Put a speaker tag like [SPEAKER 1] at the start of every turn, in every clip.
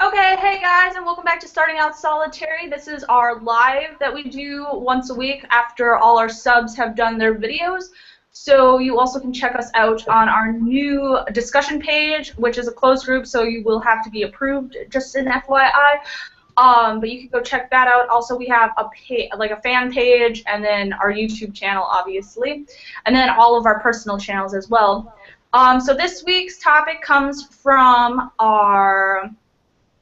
[SPEAKER 1] Okay, hey guys, and welcome back to Starting Out Solitary. This is our live that we do once a week after all our subs have done their videos. So you also can check us out on our new discussion page, which is a closed group, so you will have to be approved, just an FYI. But you can go check that out. Also, we have a fan page, and then our YouTube channel, obviously, and then all of our personal channels as well. So this week's topic comes from our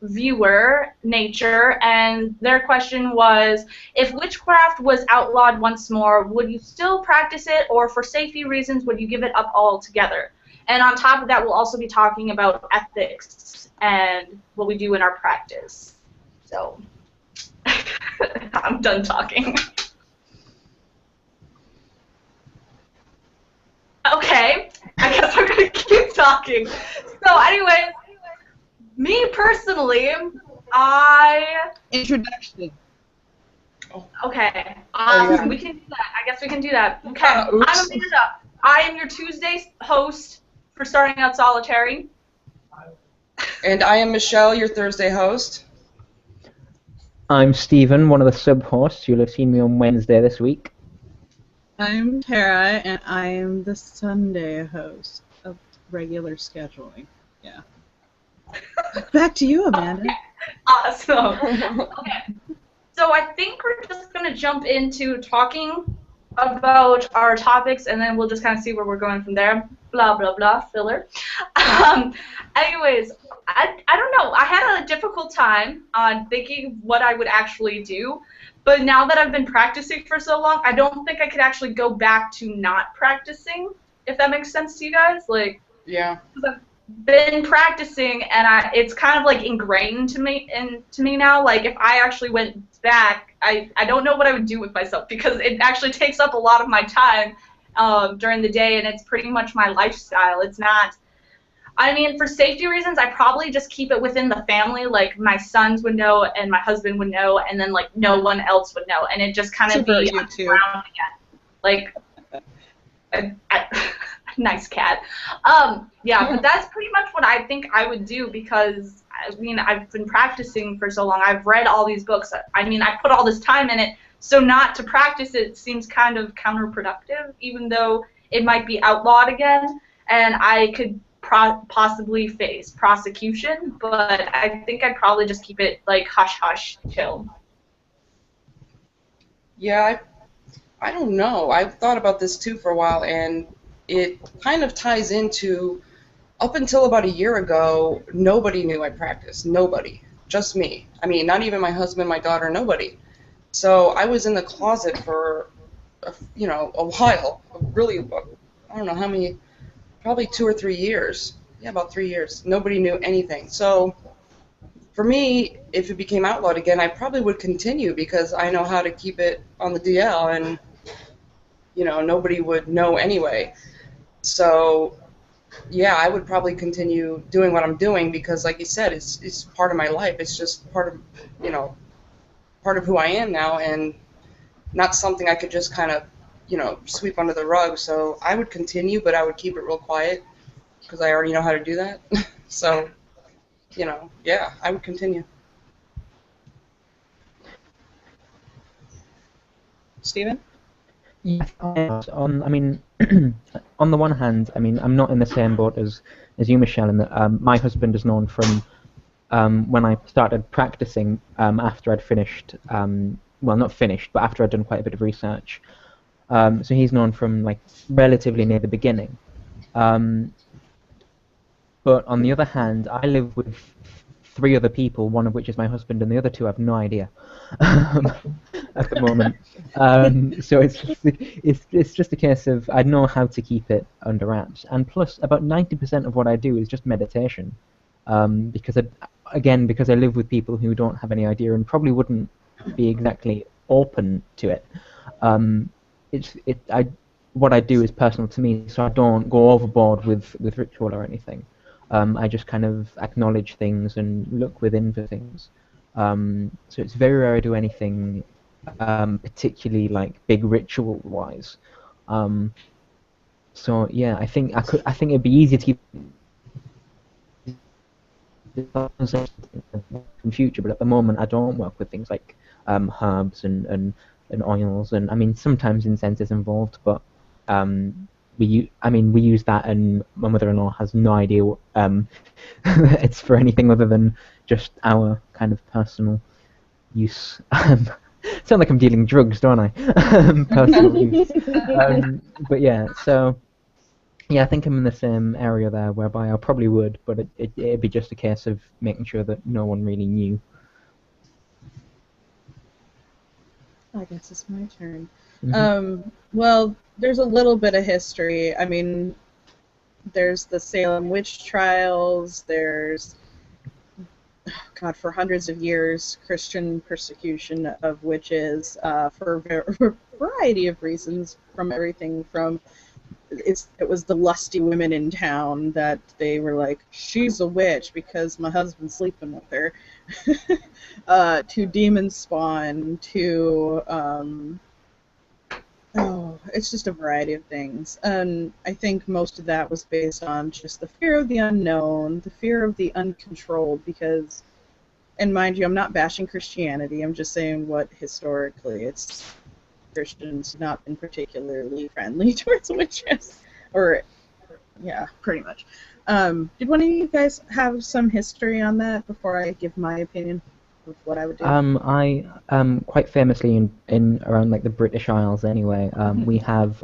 [SPEAKER 1] viewer, Nature, and their question was, if witchcraft was outlawed once more, would you still practice it, or for safety reasons, would you give it up altogether? And on top of that, we'll also be talking about ethics and what we do in our practice. So, I'm done talking. Okay, I guess I'm going to keep talking. So anyways, me personally,
[SPEAKER 2] Introduction.
[SPEAKER 1] Okay, awesome. We can do that. I guess we can do that. Okay, I'm Amanda. I am your Tuesday host for Starting Out Solitary.
[SPEAKER 2] And I am Michelle, your Thursday host.
[SPEAKER 3] I'm Stephen, one of the sub-hosts. You'll have seen me on Wednesday this week.
[SPEAKER 4] I'm Tara, and I am the Sunday host of regular scheduling. Yeah. Back to you, Amanda.
[SPEAKER 1] Okay. Awesome. Okay. So I think we're just going to jump into talking about our topics, and then we'll just kind of see where we're going from there. Blah, blah, blah, filler. Anyways, I don't know. I had a difficult time on thinking what I would actually do, but now that I've been practicing for so long, I don't think I could actually go back to not practicing, if that makes sense to you guys. Like,
[SPEAKER 2] yeah.
[SPEAKER 1] Been practicing, and it's kind of like ingrained to me now. Like, if I actually went back, I don't know what I would do with myself, because it actually takes up a lot of my time during the day, and it's pretty much my lifestyle. It's not, I mean, for safety reasons, I probably just keep it within the family. Like, my sons would know, and my husband would know, and then like no one else would know, and it just kind of be around again. Like, nice cat. Yeah, but that's pretty much what I think I would do, because, I mean, I've been practicing for so long. I've read all these books. I mean, I put all this time in it, so not to practice it seems kind of counterproductive, even though it might be outlawed again, and I could possibly face prosecution, but I think I'd probably just keep it, like, hush-hush, chill.
[SPEAKER 2] Yeah, I don't know. I've thought about this, too, for a while, and it kind of ties into, up until about a year ago, nobody knew I practiced. Nobody. Just me. I mean, not even my husband, my daughter, nobody. So I was in the closet for, a while. Really, I don't know how many, probably 2 or 3 years. Yeah, about 3 years. Nobody knew anything. So for me, if it became outlawed again, I probably would continue, because I know how to keep it on the DL, and, nobody would know anyway. So, yeah, I would probably continue doing what I'm doing, because, like you said, it's part of my life. It's just part of who I am now, and not something I could just kind of, sweep under the rug. So I would continue, but I would keep it real quiet, because I already know how to do that. So, yeah, I would continue.
[SPEAKER 4] Stephen?
[SPEAKER 3] Yeah, I mean, on the one hand, I mean, I'm not in the same boat as you, Michelle, in that my husband is known from when I started practicing after I'd finished, well, not finished, but after I'd done quite a bit of research. So he's known from, like, relatively near the beginning. But on the other hand, I live with 3 other people, one of which is my husband, and the other 2 I have no idea at the moment. So it's just a case of I know how to keep it under wraps. And plus, about 90% of what I do is just meditation, because I live with people who don't have any idea and probably wouldn't be exactly open to it. What I do is personal to me, so I don't go overboard with ritual or anything. I just kind of acknowledge things and look within for things. So it's very rare I do anything particularly like big ritual-wise. So yeah, I think it'd be easy to keep in future, but at the moment I don't work with things like herbs and oils, and I mean sometimes incense is involved, but we use that, and my mother-in-law has no idea what, it's for anything other than just our kind of personal use. Sound like I'm dealing drugs, don't I? Personal use. But yeah, so yeah, I think I'm in the same area there, whereby I probably would, but it'd be just a case of making sure that no one really knew.
[SPEAKER 4] I guess it's my turn.
[SPEAKER 3] Mm-hmm.
[SPEAKER 4] Well, there's a little bit of history. I mean, there's the Salem witch trials. There's, God, for hundreds of years, Christian persecution of witches for a variety of reasons, from everything from it was the lusty women in town that they were like, she's a witch because my husband's sleeping with her, to demon spawn, to it's just a variety of things. And I think most of that was based on just the fear of the unknown, the fear of the uncontrolled, because, and mind you, I'm not bashing Christianity, I'm just saying what historically it's Christians not been particularly friendly towards witches, or yeah, pretty much. Did one of you guys have some history on that before I give my opinion of what I would do?
[SPEAKER 3] I quite famously in around like the British Isles anyway, we have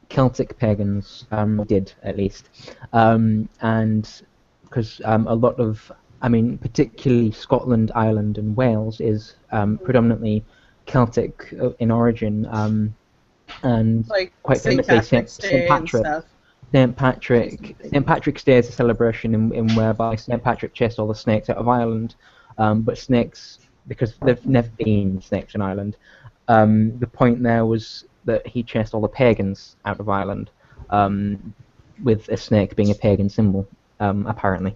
[SPEAKER 3] Celtic pagans, did at least, and because a lot of, I mean, particularly Scotland, Ireland, and Wales is predominantly Celtic in origin, and
[SPEAKER 4] like
[SPEAKER 3] quite famously St. Patrick's Day is a celebration in whereby St. Patrick chased all the snakes out of Ireland, but snakes, because there've never been snakes in Ireland, the point there was that he chased all the pagans out of Ireland, with a snake being a pagan symbol, apparently.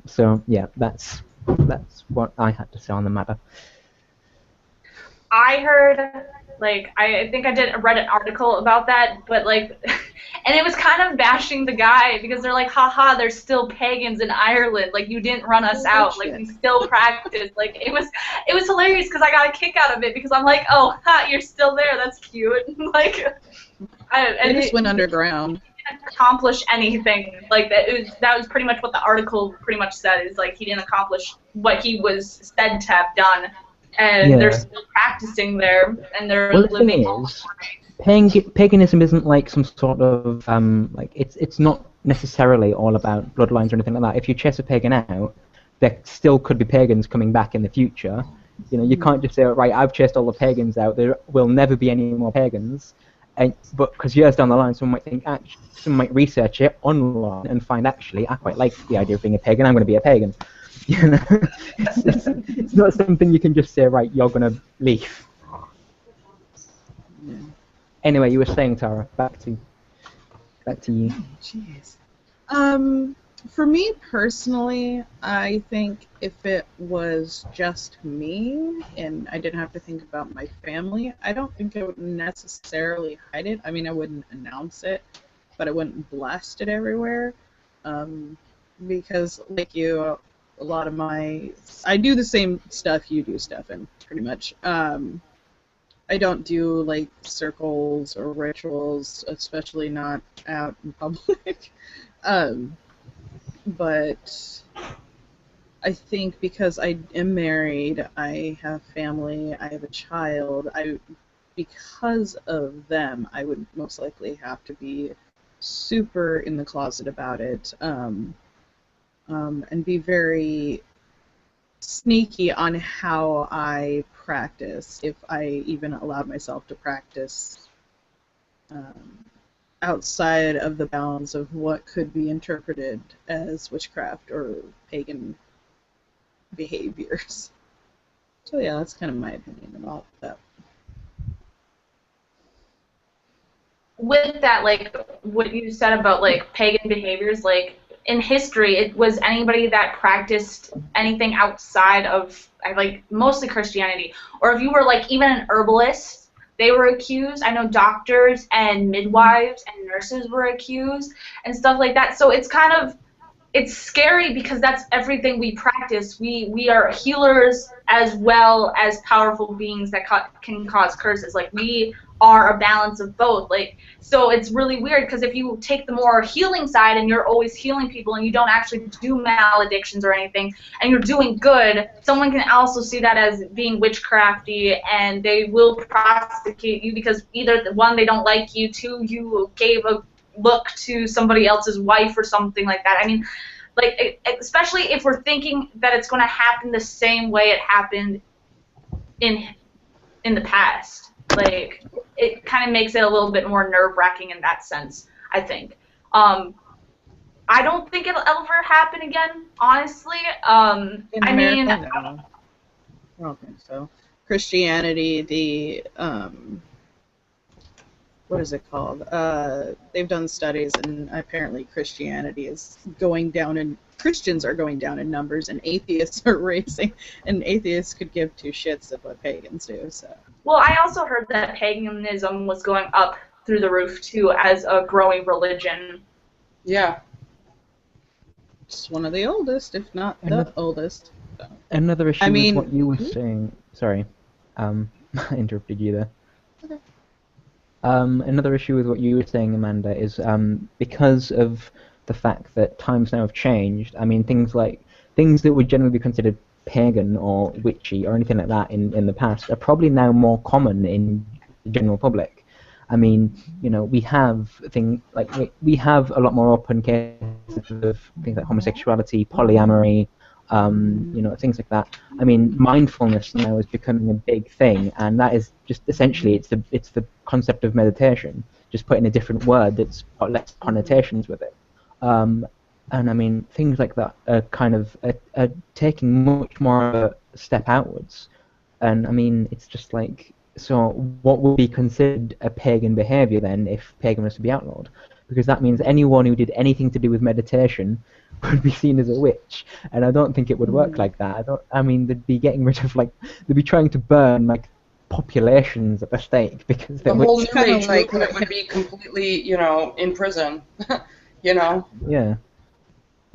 [SPEAKER 3] So yeah, that's what I had to say on the matter.
[SPEAKER 1] I heard, like, I think I read an article about that, but, like, and it was kind of bashing the guy, because they're like, haha, there's still pagans in Ireland, like, you didn't run us out, like, we still practice, like, it was hilarious, because I got a kick out of it, because I'm like, oh, ha, you're still there, that's cute, like,
[SPEAKER 4] they just went underground.
[SPEAKER 1] He didn't accomplish anything, like, that was pretty much what the article pretty much said, is, like, he didn't accomplish what he was said to have done. And they're still practicing there, and they're living.
[SPEAKER 3] The thing is, paganism isn't like some sort of like it's not necessarily all about bloodlines or anything like that. If you chase a pagan out, there still could be pagans coming back in the future. You know, you can't just say, right, I've chased all the pagans out, there will never be any more pagans. But because years down the line, someone might think, someone might research it online and find, actually, I quite like the idea of being a pagan. I'm going to be a pagan. You know, it's not something you can just say, right, you're going to leave. Yeah. Anyway, you were saying, Tara, back to you.
[SPEAKER 4] Jeez. For me personally, I think if it was just me and I didn't have to think about my family, I don't think I would necessarily hide it. I mean, I wouldn't announce it, but I wouldn't blast it everywhere. Because, like you, a lot of I do the same stuff you do, Stefan, pretty much. I don't do, like, circles or rituals, especially not out in public. But I think because I am married, I have family, I have a child, because of them, I would most likely have to be super in the closet about it. And be very sneaky on how I practice, if I even allowed myself to practice outside of the bounds of what could be interpreted as witchcraft or pagan behaviors. So yeah, that's kind of my opinion about that.
[SPEAKER 1] With that, like, what you said about, like, pagan behaviors, like, in history, it was anybody that practiced anything outside of, like, mostly Christianity. Or if you were, like, even an herbalist, they were accused. I know doctors and midwives and nurses were accused and stuff like that. So it's kind of, it's scary because that's everything we practice. We are healers as well as powerful beings that can cause curses. Like, we are a balance of both. Like, so it's really weird because if you take the more healing side and you're always healing people and you don't actually do maledictions or anything and you're doing good, someone can also see that as being witchcrafty, and they will prosecute you because either, one, they don't like you, two, you gave a look to somebody else's wife or something like that. I mean, like, especially if we're thinking that it's going to happen the same way it happened in the past. Like, it kind of makes it a little bit more nerve-wracking in that sense, I think. I don't think it'll ever happen again, honestly.
[SPEAKER 4] In America, no. I don't think so. Christianity, the what is it called? They've done studies, and apparently Christianity is going down, and Christians are going down in numbers, and atheists are rising, and atheists could give two shits of what pagans do. So.
[SPEAKER 1] Well, I also heard that paganism was going up through the roof too as a growing religion.
[SPEAKER 2] Yeah.
[SPEAKER 4] It's one of the oldest, if not the oldest. So.
[SPEAKER 3] Another issue is what you were saying. Sorry, I interrupted you there.
[SPEAKER 4] Okay.
[SPEAKER 3] Another issue with what you were saying, Amanda, is because of the fact that times now have changed. I mean, things that would generally be considered pagan or witchy or anything like that in the past are probably now more common in the general public. I mean, you know, we have things like we have a lot more open cases of things like homosexuality, polyamory, you know, things like that. I mean, mindfulness now is becoming a big thing, and that is just essentially it's the concept of meditation, just put in a different word that's got less connotations with it. And I mean, things like that are kind of are taking much more of a step outwards. And I mean, it's just like, so what would be considered a pagan behavior then if pagan was to be outlawed? Because that means anyone who did anything to do with meditation would be seen as a witch, and I don't think it would work like that. I mean, they'd be getting rid of they'd be trying to burn populations at the stake because
[SPEAKER 2] the whole New Age movement would be completely, you know, in prison. You know.
[SPEAKER 3] Yeah.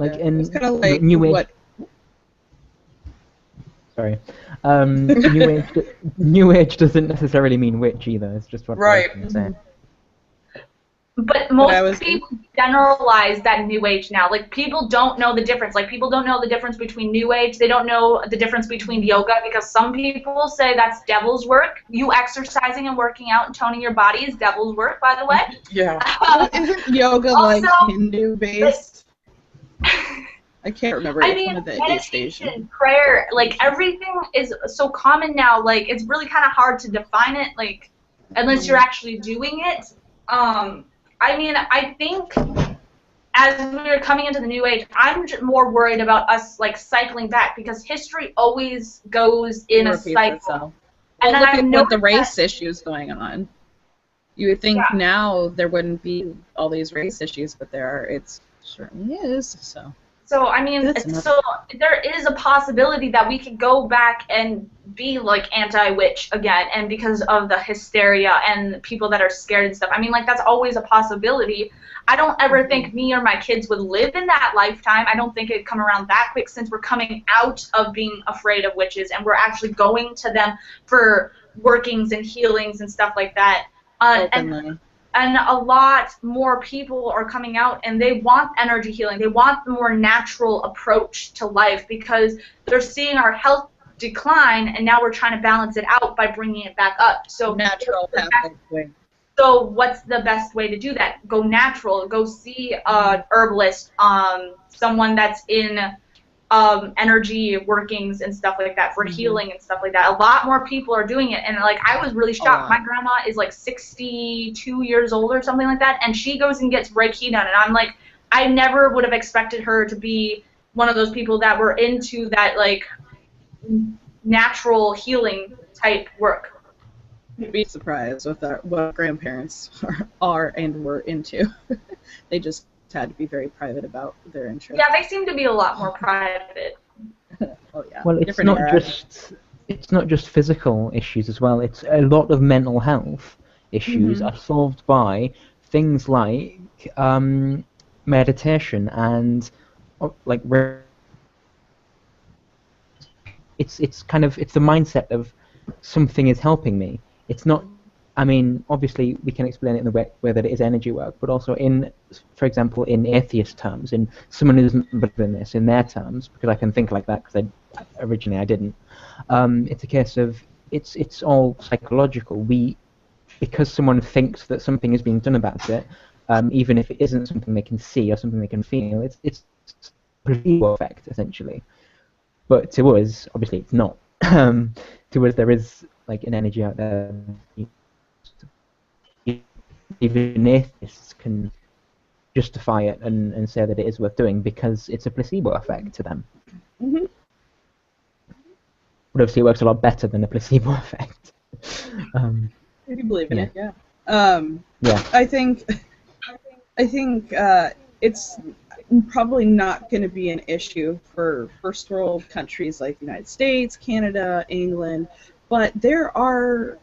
[SPEAKER 4] It's kind of like
[SPEAKER 3] New Age.
[SPEAKER 4] what?
[SPEAKER 3] Sorry. New Age doesn't necessarily mean witch either. It's just what
[SPEAKER 2] right.
[SPEAKER 3] I'm saying.
[SPEAKER 1] But most people generalize that New Age now. Like, people don't know the difference. Like, people don't know the difference between New Age. They don't know the difference between yoga, because some people say that's devil's work. You exercising and working out and toning your body is devil's work, by the way.
[SPEAKER 2] Yeah.
[SPEAKER 4] Isn't yoga also, Hindu-based? I can't remember.
[SPEAKER 1] I mean, meditation, prayer, everything is so common now. It's really kind of hard to define it, unless you're actually doing it. I mean, I think as we're coming into the New Age, I'm more worried about us cycling back, because history always goes in a cycle.
[SPEAKER 4] Itself. And well, look at what the race issues going on. You would think now there wouldn't be all these race issues, but there are. It certainly is.
[SPEAKER 1] So I mean, there is a possibility that we could go back and be anti-witch again, and because of the hysteria and people that are scared and stuff. I mean, that's always a possibility. I don't ever think me or my kids would live in that lifetime. I don't think it'd come around that quick, since we're coming out of being afraid of witches and we're actually going to them for workings and healings and stuff like that. And a lot more people are coming out, and they want energy healing. They want the more natural approach to life, because they're seeing our health decline, and now we're trying to balance it out by bringing it back up. So
[SPEAKER 4] natural pathway.
[SPEAKER 1] So what's the best way to do that? Go natural. Go see a herbalist, someone that's in energy workings and stuff like that for healing and stuff like that. A lot more people are doing it, and I was really shocked. My grandma is 62 years old or something like that, and she goes and gets Reiki done, and I'm I never would have expected her to be one of those people that were into that natural healing type work.
[SPEAKER 4] You'd be surprised with what grandparents are and were into. They just had to be very private about their interest.
[SPEAKER 1] Yeah, they seem to be a lot more private.
[SPEAKER 4] Oh yeah.
[SPEAKER 3] Well, it's not just physical issues as well. It's a lot of mental health issues are solved by things like meditation and like it's the mindset of something is helping me. It's not. I mean, obviously, we can explain it in the way that it is energy work, but also for example, in atheist terms, in someone who doesn't believe in this, in their terms, because I can think like that because originally I didn't. It's a case of it's all psychological. Because someone thinks that something is being done about it, even if it isn't something they can see or something they can feel, it's a placebo effect essentially. But to us, obviously, it's not. To us, there is like an energy out there. Even atheists can justify it and say that it is worth doing because it's a placebo effect to them.
[SPEAKER 4] Mm-hmm.
[SPEAKER 3] But obviously, it works a lot better than a placebo effect.
[SPEAKER 4] If you believe in it, yeah.
[SPEAKER 3] Yeah.
[SPEAKER 4] I think it's probably not going to be an issue for first world countries like the United States, Canada, England, but there are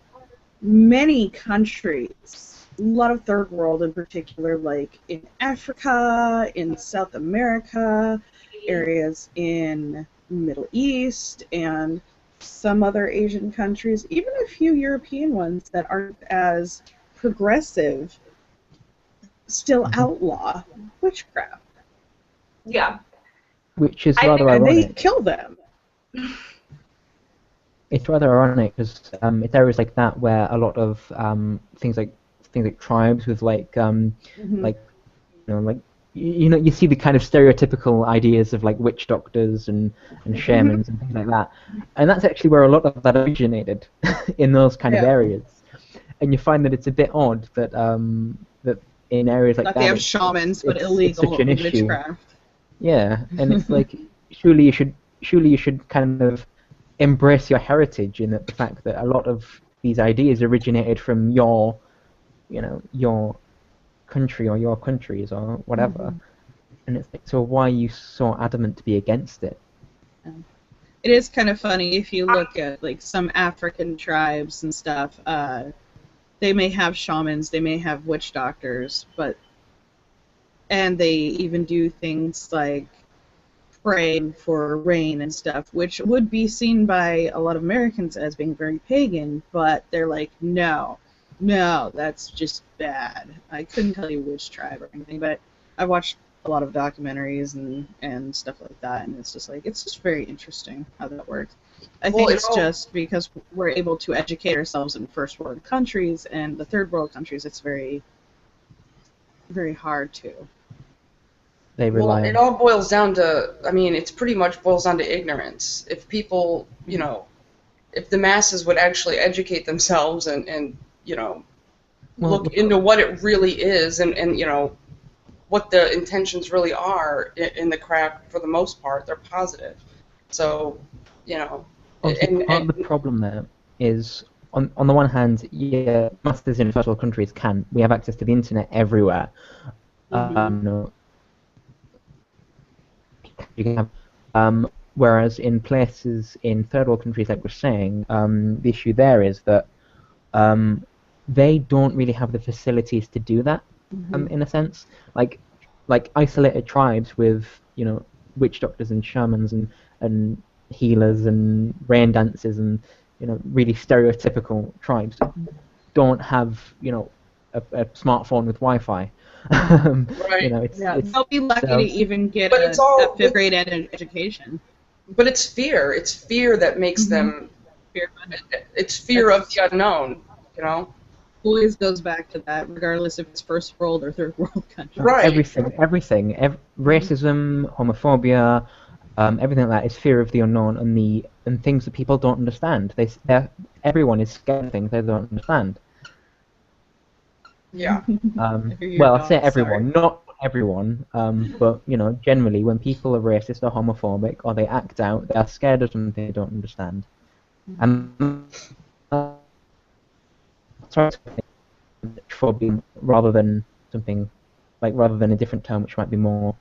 [SPEAKER 4] many countries, a lot of third world in particular, like in Africa, in South America, areas in Middle East, and some other Asian countries, even a few European ones that aren't as progressive, still outlaw witchcraft.
[SPEAKER 1] Yeah.
[SPEAKER 3] Which is
[SPEAKER 1] I
[SPEAKER 3] rather
[SPEAKER 1] think-
[SPEAKER 4] And
[SPEAKER 3] ironic.
[SPEAKER 4] they kill them.
[SPEAKER 3] It's rather ironic because it's areas like that where a lot of things like tribes with like like you see the kind of stereotypical ideas of like witch doctors and shamans and things like that, and that's actually where a lot of that originated in those kind of areas. And you find that it's a bit odd that that in areas like that
[SPEAKER 4] they have shamans, but illegal
[SPEAKER 3] it's such an issue.
[SPEAKER 4] witchcraft.
[SPEAKER 3] Yeah, and it's like surely you should kind of embrace your heritage in the fact that a lot of these ideas originated from your country or your countries or whatever. And it's like, so why are you so adamant to be against it?
[SPEAKER 4] It is kind of funny if you look at like some African tribes and stuff. They may have shamans, they may have witch doctors, and they even do things like praying for rain and stuff, which would be seen by a lot of Americans as being very pagan, but they're like, no, that's just bad. I couldn't tell you which tribe or anything, but I watched a lot of documentaries and stuff like that, and it's just very interesting how that works. I think it's just because we're able to educate ourselves in first world countries, and the third world countries, it's very, very hard to.
[SPEAKER 3] They rely
[SPEAKER 2] it all boils down to, it's pretty much boils down to ignorance. If people, if the masses would actually educate themselves and look into what it really is and what the intentions really are in the craft, for the most part, they're positive. So,
[SPEAKER 3] part of the problem there is, on the one hand, masters in first world countries we have access to the internet everywhere. You can have, whereas in places in third world countries, like we're saying, the issue there is that they don't really have the facilities to do that. In a sense, like isolated tribes with witch doctors and shamans and healers and rain dancers and really stereotypical tribes don't have a smartphone with Wi-Fi.
[SPEAKER 2] Right.
[SPEAKER 4] They'll be lucky to even get a 5th grade education.
[SPEAKER 2] But it's fear. It's fear that makes them. It's fear of the unknown.
[SPEAKER 4] Always goes back to that, regardless if it's first world or third world country.
[SPEAKER 2] Right.
[SPEAKER 3] Everything. Racism, homophobia, everything like that is fear of the unknown and things that people don't understand. Everyone is scared of things they don't understand.
[SPEAKER 2] Yeah.
[SPEAKER 3] Well, I say everyone, not everyone, but generally, when people are racist or homophobic or they act out, they are scared of something they don't understand. And phobia rather than a different term which might be more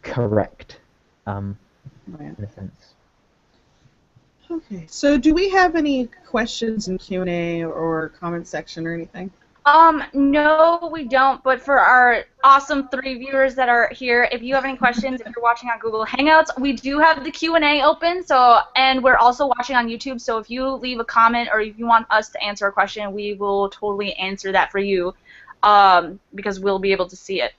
[SPEAKER 3] correct, in a sense.
[SPEAKER 4] Okay, so do we have any questions in Q&A or comment section or anything?
[SPEAKER 1] No, we don't. But for our awesome 3 viewers that are here, if you have any questions, if you're watching on Google Hangouts, we do have the Q&A open. So, and we're also watching on YouTube. So if you leave a comment or if you want us to answer a question, we will totally answer that for you, because we'll be able to see it.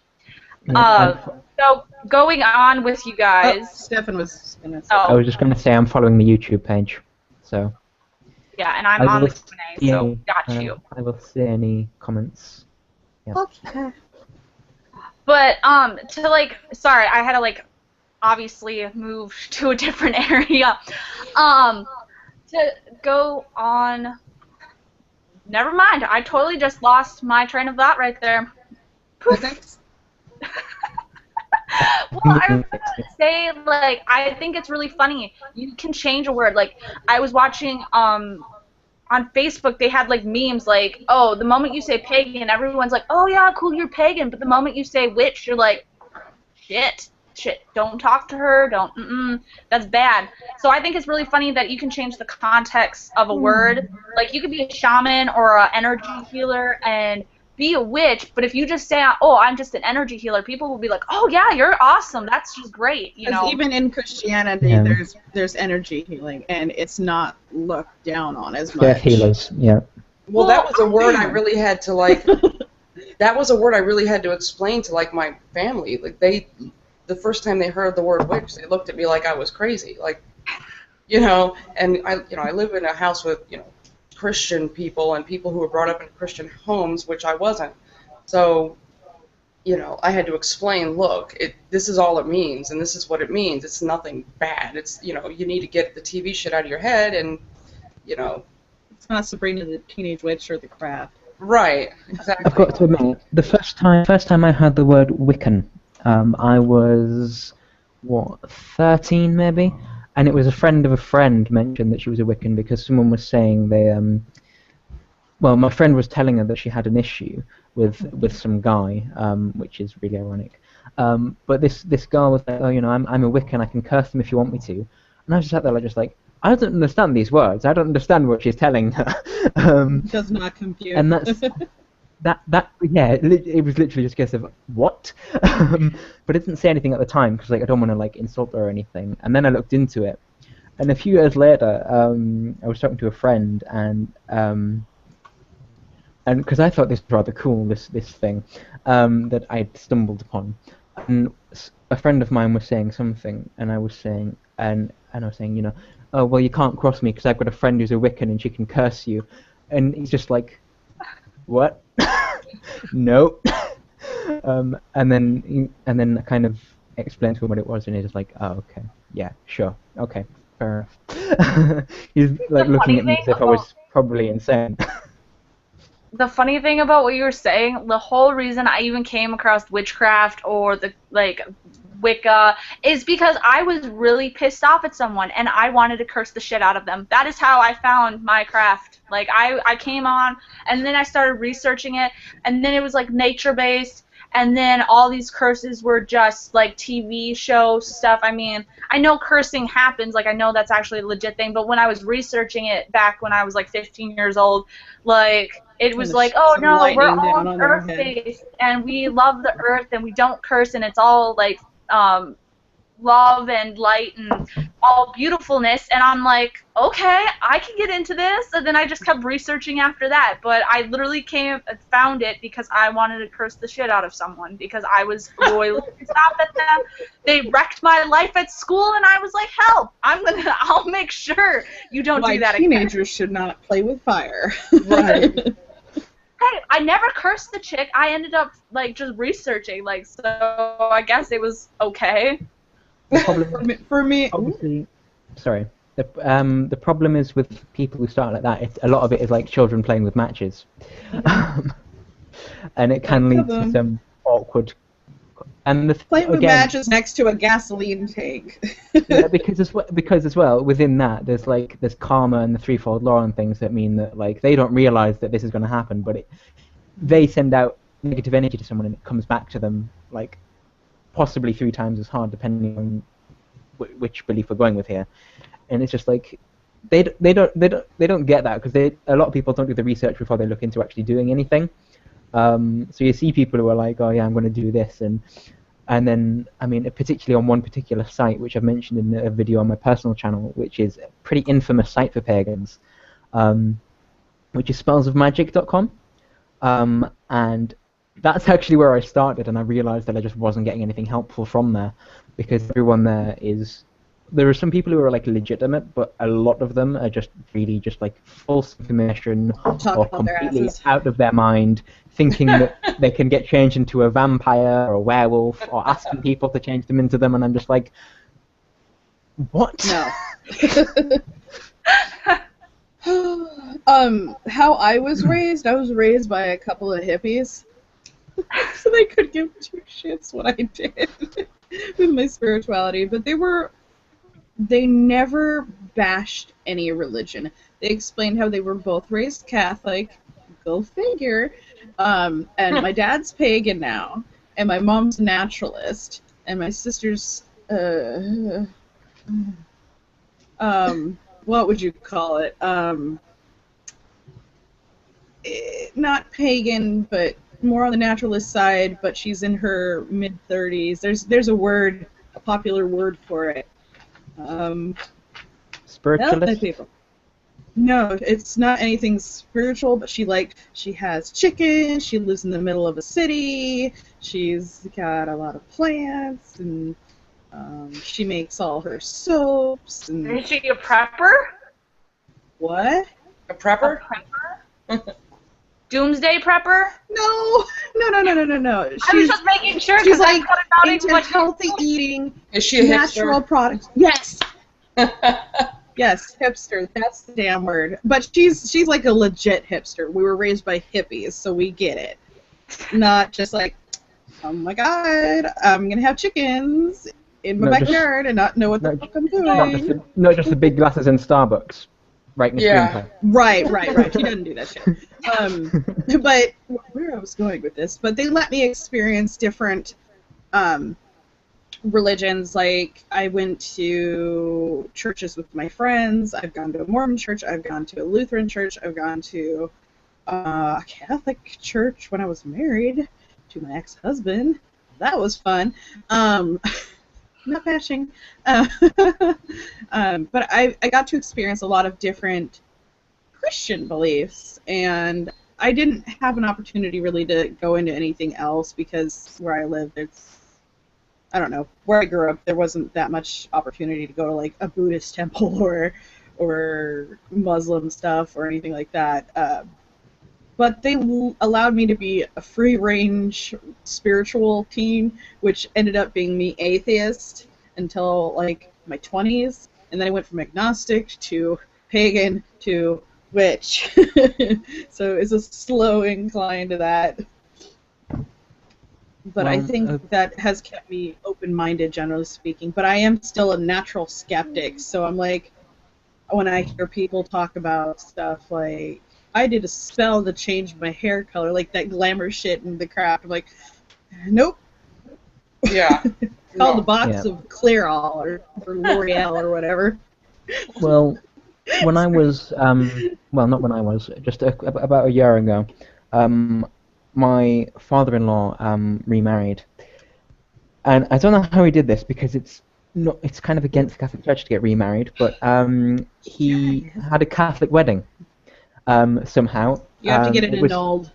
[SPEAKER 1] So going on with you guys.
[SPEAKER 4] Stefan was gonna say.
[SPEAKER 3] I was just going to say I'm following the YouTube page, so.
[SPEAKER 1] Yeah, and I'm on the Q&A, so got you.
[SPEAKER 3] I will see any comments. Yeah.
[SPEAKER 4] Okay.
[SPEAKER 1] But to like, sorry, I had to like, obviously move to a different area. To go on. Never mind. I totally just lost my train of thought right there. Poof. Well, I was gonna say, like, I think it's really funny. You can change a word. Like, I was watching on Facebook, they had like memes like, oh, the moment you say pagan, everyone's like, oh yeah, cool, you're pagan. But the moment you say witch, you're like, shit, don't talk to her, that's bad. So I think it's really funny that you can change the context of a word. Like, you could be a shaman or an energy healer and be a witch, but if you just say, oh, I'm just an energy healer, people will be like, oh yeah, you're awesome, that's just great, you know.
[SPEAKER 4] Even in Christianity, there's energy healing, and it's not looked down on as much.
[SPEAKER 3] They're healers, yeah.
[SPEAKER 2] Well, that was a word I really had to like. That was a word I really had to explain to like my family. Like the first time they heard the word witch, they looked at me like I was crazy. Like, you know, and I live in a house with Christian people and people who were brought up in Christian homes, which I wasn't. So, I had to explain, look, this is all it means, and this is what it means. It's nothing bad. It's, you need to get the TV shit out of your head, and,
[SPEAKER 4] It's not Sabrina the Teenage Witch or The Craft.
[SPEAKER 2] Right, exactly.
[SPEAKER 3] I've got to admit, the first time I heard the word Wiccan, I was, 13 maybe? And it was a friend of a friend mentioned that she was a Wiccan because someone was saying well, my friend was telling her that she had an issue with some guy, which is really ironic. But this girl was like, oh, I'm a Wiccan, I can curse them if you want me to. And I was just sat there like, I don't understand these words. I don't understand what she's telling her.
[SPEAKER 4] Does not compute.
[SPEAKER 3] And that's it was literally just a case of what, but I didn't say anything at the time because I don't want to insult her or anything. And then I looked into it, and a few years later, I was talking to a friend, and because I thought this was rather cool, this thing that I'd stumbled upon, and a friend of mine was saying something, and I was saying, and I was saying, oh well, you can't cross me because I've got a friend who's a Wiccan and she can curse you, and he's just like, what? No. And then I kind of explained to him what it was, and he's just like, oh, okay, yeah, sure, okay, fair enough. He's looking at me as if I was probably insane.
[SPEAKER 1] The funny thing about what you were saying, the whole reason I even came across witchcraft or the Wicca is because I was really pissed off at someone and I wanted to curse the shit out of them. That is how I found my craft. I came on and then I started researching it, and then it was nature-based, and then all these curses were just TV show stuff. I mean, I know cursing happens, I know that's actually a legit thing, but when I was researching it back when I was 15 years old, it was oh no, we're all earth-based and we love the earth and we don't curse, and it's all love and light and all beautifulness, and I'm like, okay, I can get into this, and then I just kept researching after that, but I literally found it because I wanted to curse the shit out of someone because I was royally pissed off at them. They wrecked my life at school, and I was like, hell, I'll make sure you don't do that again.
[SPEAKER 4] Teenagers should not play with fire.
[SPEAKER 2] Right.
[SPEAKER 1] Hey, I never cursed the chick. I ended up just researching, so I guess it was okay.
[SPEAKER 4] For me,
[SPEAKER 3] obviously, sorry. The problem is with people who start like that. A lot of it is children playing with matches, and it can lead to some awkward. And
[SPEAKER 4] playing with matches next to a gasoline tank.
[SPEAKER 3] Yeah, because as well within that there's karma and the threefold law and things that mean that they don't realize that this is going to happen, but they send out negative energy to someone and it comes back to them possibly 3 times as hard, depending on which belief we're going with here. And it's just they don't get that because a lot of people don't do the research before they look into actually doing anything. So you see people who are like, oh yeah, I'm going to do this, and then, I mean, particularly on one particular site, which I've mentioned in a video on my personal channel, which is a pretty infamous site for pagans, which is spellsofmagick.com, and that's actually where I started, and I realized that I just wasn't getting anything helpful from there, because everyone there are some people who are like legitimate, but a lot of them are just really just like false information or completely out of their mind, thinking that they can get changed into a vampire or a werewolf, or asking people to change them into them, and I'm just like, what?
[SPEAKER 4] No. How I was raised by a couple of hippies, so they could give two shits what I did with my spirituality, but they never bashed any religion. They explained how they were both raised Catholic, go figure, and my dad's pagan now, and my mom's a naturalist, and my sister's, what would you call it? Not pagan, but more on the naturalist side, but she's in her mid-30s. There's a popular word for it.
[SPEAKER 3] Spiritualist?
[SPEAKER 4] People. No, it's not anything spiritual, but she has chickens, she lives in the middle of a city, she's got a lot of plants, and she makes all her soaps. And
[SPEAKER 1] is she a prepper?
[SPEAKER 4] What?
[SPEAKER 2] A prepper?
[SPEAKER 1] A prepper? Doomsday prepper?
[SPEAKER 4] No.
[SPEAKER 1] I was just making sure,
[SPEAKER 4] she's
[SPEAKER 1] because
[SPEAKER 4] like
[SPEAKER 1] I cut out
[SPEAKER 4] into healthy eating,
[SPEAKER 2] Is she a
[SPEAKER 4] natural
[SPEAKER 2] hipster?
[SPEAKER 4] products. Yes. Yes, hipster. That's the damn word. But she's like a legit hipster. We were raised by hippies, so we get it. Not just like, oh my god, I'm gonna have chickens in my backyard and not know what the fuck I'm doing.
[SPEAKER 3] Not just the big glasses in Starbucks, right in the screenplay.
[SPEAKER 4] Right. She doesn't do that shit. But where I was going with this, but they let me experience different religions. Like, I went to churches with my friends. I've gone to a Mormon church. I've gone to a Lutheran church. I've gone to a Catholic church when I was married to my ex-husband. That was fun. Not bashing. But I got to experience a lot of different Christian beliefs, and I didn't have an opportunity really to go into anything else because where I live, I don't know, where I grew up, there wasn't that much opportunity to go to like a Buddhist temple or Muslim stuff or anything like that. But they allowed me to be a free-range spiritual teen, which ended up being me atheist until like my 20s, and then I went from agnostic to pagan to witch. So it's a slow incline to that. But I think that has kept me open-minded, generally speaking. But I am still a natural skeptic, so I'm like, when I hear people talk about stuff like, I did a spell to change my hair color, like that glamour shit in the craft, I'm like, nope.
[SPEAKER 2] Yeah.
[SPEAKER 4] Called a box of Clairol or L'Oreal or whatever.
[SPEAKER 3] Well, when I was, well, not when I was, just about a year ago, my father-in-law remarried, and I don't know how he did this because it's kind of against the Catholic Church to get remarried, but he had a Catholic wedding somehow.
[SPEAKER 4] You have to get it annulled.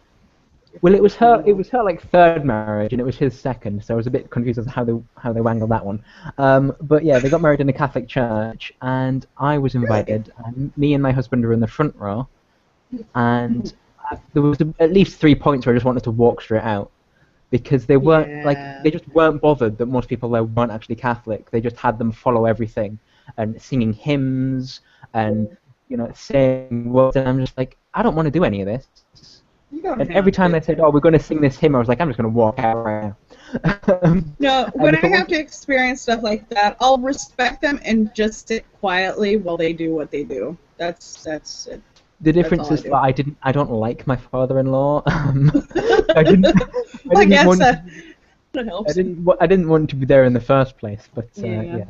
[SPEAKER 3] Well, it was her like third marriage, and it was his second, so I was a bit confused as to how they wangled that one. But yeah, they got married in a Catholic church, and I was invited. And me and my husband were in the front row, and there was at least 3 points where I just wanted to walk straight out, because they weren't they just weren't bothered that most people there weren't actually Catholic. They just had them follow everything and singing hymns and saying words, and I'm just like, I don't want to do any of this. And every time they said, "Oh, we're going to sing this hymn," I was like, "I'm just going to walk out right now."
[SPEAKER 4] No, when I have to experience stuff like that, I'll respect them and just sit quietly while they do what they do. That's it.
[SPEAKER 3] The difference is that I don't like my father-in-law. I didn't want to be there in the first place, but yeah.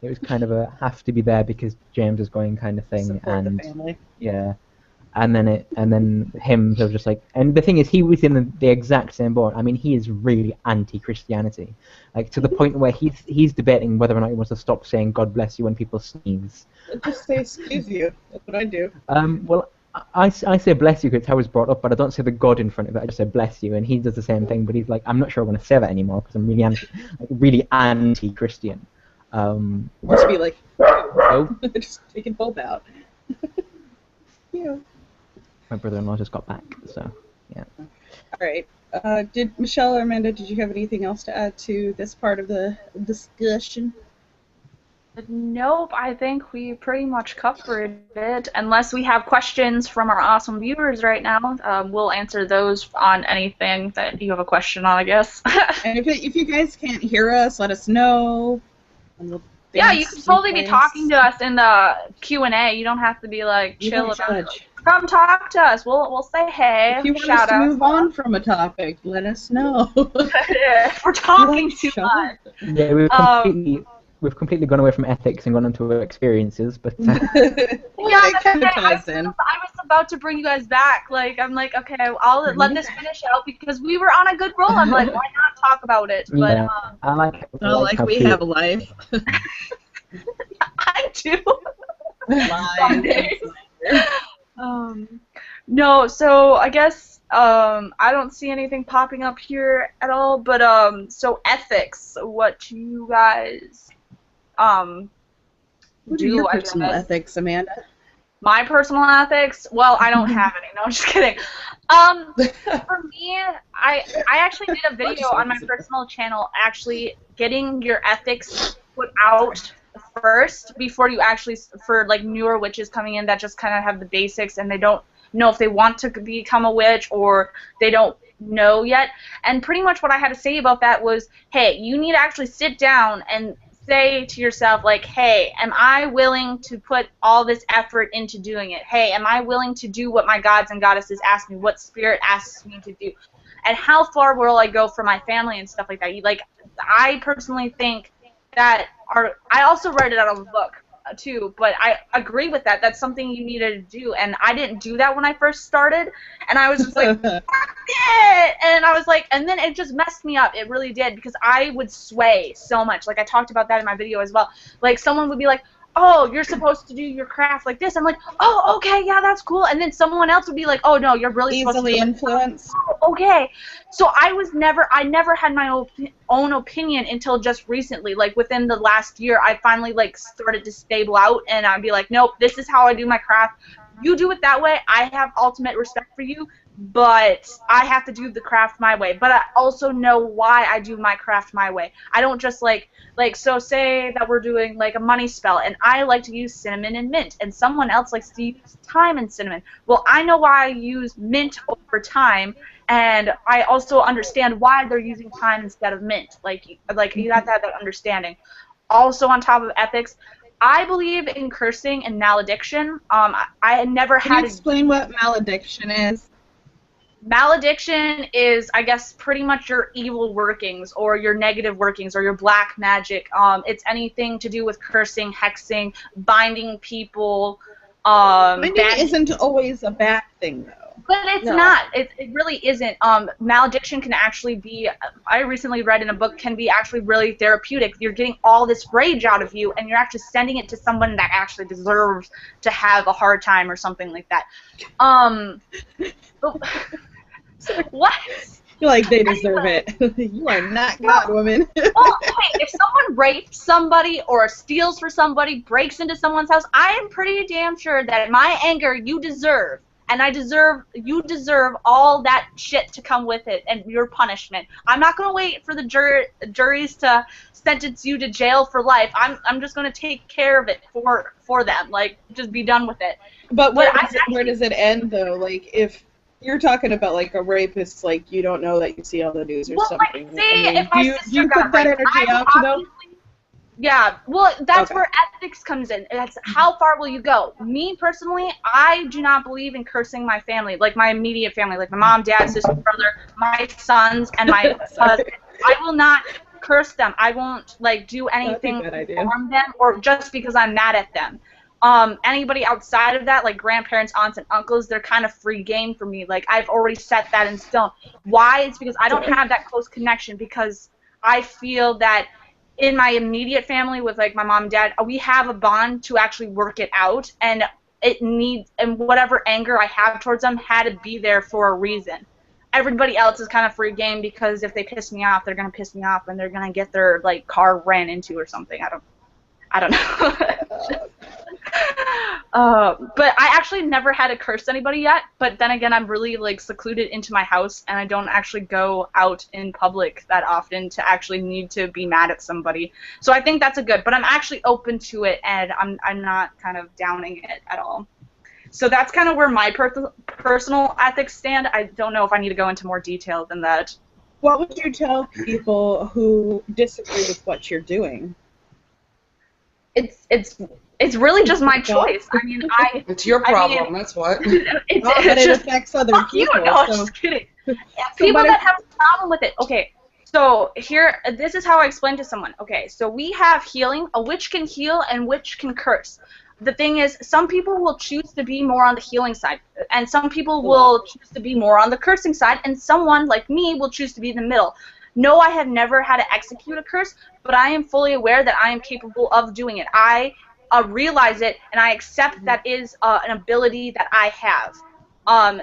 [SPEAKER 3] It was kind of a have to be there because James is going kind of thing,
[SPEAKER 4] Support the family.
[SPEAKER 3] Yeah. And then him sort of just like, and the thing is, he was in the exact same boat. I mean, he is really anti-Christianity, like to the point where he's debating whether or not he wants to stop saying "God bless you" when people sneeze.
[SPEAKER 4] Just say "excuse you." That's what I do.
[SPEAKER 3] Well, I say "bless you" because it's how I was brought up, but I don't say the God in front of it. I just say "bless you," and he does the same thing. But he's like, I'm not sure I want to say that anymore because I'm really anti-Christian.
[SPEAKER 4] Must be like,
[SPEAKER 3] Oh,
[SPEAKER 4] just taking both out. Yeah.
[SPEAKER 3] my brother-in-law just got back, so yeah.
[SPEAKER 4] All right. Did Michelle or Amanda? Did you have anything else to add to this part of the discussion?
[SPEAKER 1] Nope, I think we pretty much covered it. Unless we have questions from our awesome viewers right now, we'll answer those on anything that you have a question on, I guess.
[SPEAKER 4] And if you guys can't hear us, let us know. And we'll
[SPEAKER 1] yeah, you can totally be talking to us in the Q&A. You don't have to be like chill about it. Come talk to us. We'll say hey.
[SPEAKER 4] If you want us to move on from a topic, let us know.
[SPEAKER 1] If we're talking too much.
[SPEAKER 3] Yeah, we've completely gone away from ethics and gone into our experiences, but
[SPEAKER 4] yeah, it kind of ties in.
[SPEAKER 1] I was about to bring you guys back. Like, I'm like, okay, I'll let this finish out because we were on a good roll. I'm like, why not talk about it? But
[SPEAKER 3] yeah, I like
[SPEAKER 4] we have a life.
[SPEAKER 1] I do.
[SPEAKER 4] Life.
[SPEAKER 1] No, so I guess I don't see anything popping up here at all. But so ethics, what you guys
[SPEAKER 4] What are your personal ethics, Amanda?
[SPEAKER 1] My personal ethics? Well, I don't have any. No, I'm just kidding. For me, I actually did a video on my personal channel actually getting your ethics put out first before you actually, for like newer witches coming in that just kind of have the basics and they don't know if they want to become a witch or they don't know yet. And pretty much what I had to say about that was, hey, you need to actually sit down and say to yourself, like, hey, am I willing to put all this effort into doing it? Hey, am I willing to do what my gods and goddesses ask me, what spirit asks me to do? And how far will I go for my family and stuff like that? Like, I personally think that I also read it out of a book too, but I agree with that. That's something you needed to do, and I didn't do that when I first started, and I was just like, fuck it! And I was like, and then it just messed me up. It really did, because I would sway so much. Like, I talked about that in my video as well. Like, someone would be like, oh, you're supposed to do your craft like this. I'm like, oh, okay, yeah, that's cool. And then someone else would be like, oh, no, you're really supposed to do
[SPEAKER 4] influenced.
[SPEAKER 1] Oh, okay. So I never had my own opinion until just recently. Like, within the last year, I finally, like, started to stable out, and I'd be like, nope, this is how I do my craft. You do it that way. I have ultimate respect for you, but I have to do the craft my way. But I also know why I do my craft my way. I don't just, so say that we're doing, like, a money spell, and I like to use cinnamon and mint, and someone else likes to use thyme and cinnamon. Well, I know why I use mint over thyme, and I also understand why they're using thyme instead of mint. Like you have to have that understanding. Also, on top of ethics, I believe in cursing and malediction. I never had.
[SPEAKER 4] Can you explain what malediction is?
[SPEAKER 1] Malediction is, I guess, pretty much your evil workings or your negative workings or your black magic. It's anything to do with cursing, hexing, binding people.
[SPEAKER 4] Binding isn't always a bad thing, though.
[SPEAKER 1] But it's not. It really isn't. Malediction can actually be, I recently read in a book, can be actually really therapeutic. You're getting all this rage out of you, and you're actually sending it to someone that actually deserves to have a hard time or something like that. What?
[SPEAKER 4] You're like, they deserve it. You are not God, woman.
[SPEAKER 1] Well, hey, if someone rapes somebody or steals for somebody, breaks into someone's house, I am pretty damn sure that my anger you deserve. And you deserve all that shit to come with it and your punishment. I'm not going to wait for the juries to sentence you to jail for life. I'm just going to take care of it for them. Like, just be done with it.
[SPEAKER 4] But where does it end, though? Like, if you're talking about, like, a rapist, like, you don't know that you see all the news or something.
[SPEAKER 1] Like, say, if my sister
[SPEAKER 4] do you put that energy out to them?
[SPEAKER 1] Yeah, well, that's where ethics comes in. That's how far will you go? Me, personally, I do not believe in cursing my family, like my immediate family, like my mom, dad, sister, brother, my sons, and my husband. I will not curse them. I won't, like, do anything to harm them or just because I'm mad at them. Anybody outside of that, like grandparents, aunts, and uncles, they're kind of free game for me. Like, I've already set that in stone. Why? It's because I don't have that close connection, because I feel that in my immediate family with, like, my mom and dad, we have a bond to actually work it out, and and whatever anger I have towards them had to be there for a reason. Everybody else is kind of free game, because if they piss me off, they're going to piss me off, and they're going to get their, like, car ran into or something. I don't know. But I actually never had to curse anybody yet, but then again, I'm really, like, secluded into my house, and I don't actually go out in public that often to actually need to be mad at somebody. So I think that's a good, but I'm actually open to it, and I'm not kind of downing it at all. So that's kind of where my personal ethics stand. I don't know if I need to go into more detail than that.
[SPEAKER 4] What would you tell people who disagree with what you're doing?
[SPEAKER 1] It's really just my choice. I mean,
[SPEAKER 2] it's your problem. That's what.
[SPEAKER 4] But it affects other people.
[SPEAKER 1] No, I'm just kidding. People that have a problem with it. Okay, so this is how I explain to someone. Okay, so we have healing. A witch can heal, and witch can curse. The thing is, some people will choose to be more on the healing side, and some people will choose to be more on the cursing side, and someone like me will choose to be in the middle. No, I have never had to execute a curse, but I am fully aware that I am capable of doing it. I realize it, and I accept that is an ability that I have.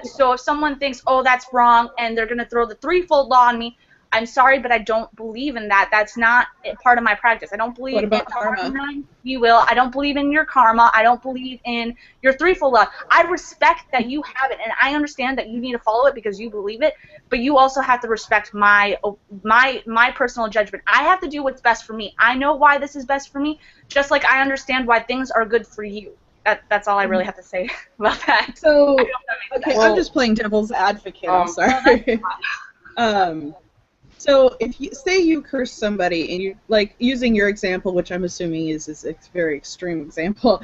[SPEAKER 1] So if someone thinks, oh, that's wrong, and they're going to throw the threefold law on me, I'm sorry, but I don't believe in that. That's not part of my practice. I don't believe in karma? You will. I don't believe in your karma. I don't believe in your threefold law. I respect that you have it, and I understand that you need to follow it because you believe it, but you also have to respect my personal judgment. I have to do what's best for me. I know why this is best for me, just like I understand why things are good for you. That's all I really have to say about that.
[SPEAKER 4] So, okay, I'm just playing devil's advocate. I'm sorry. So if you say you curse somebody, and you, like, using your example, which I'm assuming is a very extreme example,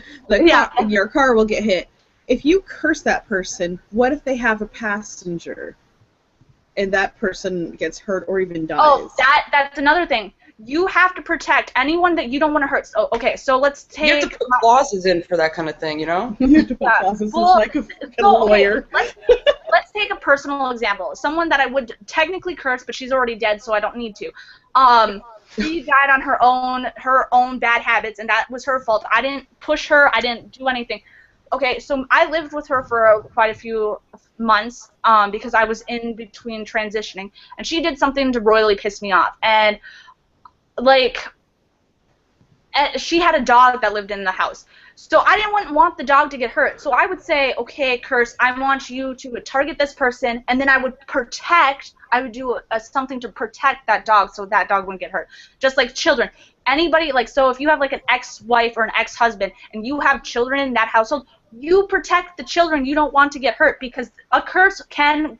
[SPEAKER 4] your car will get hit. If you curse that person, what if they have a passenger and that person gets hurt or even dies?
[SPEAKER 1] Oh, that's another thing. You have to protect anyone that you don't want to hurt. So, okay, so let's take...
[SPEAKER 2] You have to put clauses in for that kind of thing, you know?
[SPEAKER 4] You have to put clauses in like a lawyer.
[SPEAKER 1] Let's take a personal example. Someone that I would technically curse, but she's already dead, so I don't need to. She died on her own bad habits, and that was her fault. I didn't push her. I didn't do anything. Okay, so I lived with her for quite a few months because I was in between transitioning, and she did something to royally piss me off. And, like, she had a dog that lived in the house. So I didn't want the dog to get hurt. So I would say, okay, curse, I want you to target this person, and then I would do something to protect that dog so that dog wouldn't get hurt. Just like children. Anybody, like, so if you have, like, an ex-wife or an ex-husband, and you have children in that household, you protect the children you don't want to get hurt, because a curse can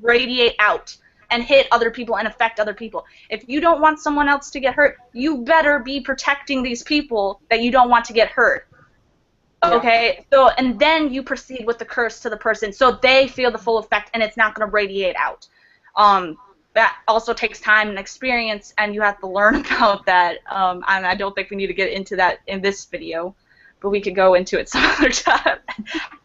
[SPEAKER 1] radiate out and hit other people and affect other people. If you don't want someone else to get hurt, you better be protecting these people that you don't want to get hurt. Okay? So, and then you proceed with the curse to the person so they feel the full effect and it's not going to radiate out. That also takes time and experience, and you have to learn about that. And I don't think we need to get into that in this video, but we could go into it some other time.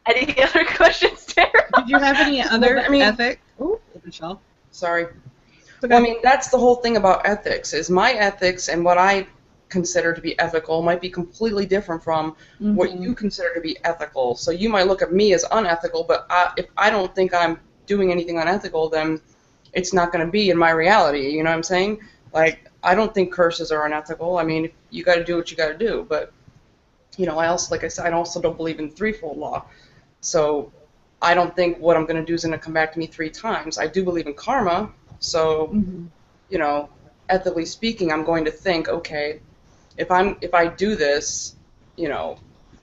[SPEAKER 1] Any other questions, Tara?
[SPEAKER 4] Did you have any other ethic? Oh, Michelle.
[SPEAKER 2] Sorry. Okay. I mean, that's the whole thing about ethics, is my ethics and what I consider to be ethical might be completely different from what you consider to be ethical. So you might look at me as unethical, but if I don't think I'm doing anything unethical, then it's not going to be in my reality, you know what I'm saying? Like, I don't think curses are unethical. I mean, you got to do what you got to do, but, you know, I also, like I said, I also don't believe in threefold law. So I don't think what I'm going to do is going to come back to me 3 times. I do believe in karma, so, you know, ethically speaking, I'm going to think, okay, if I do this, you know,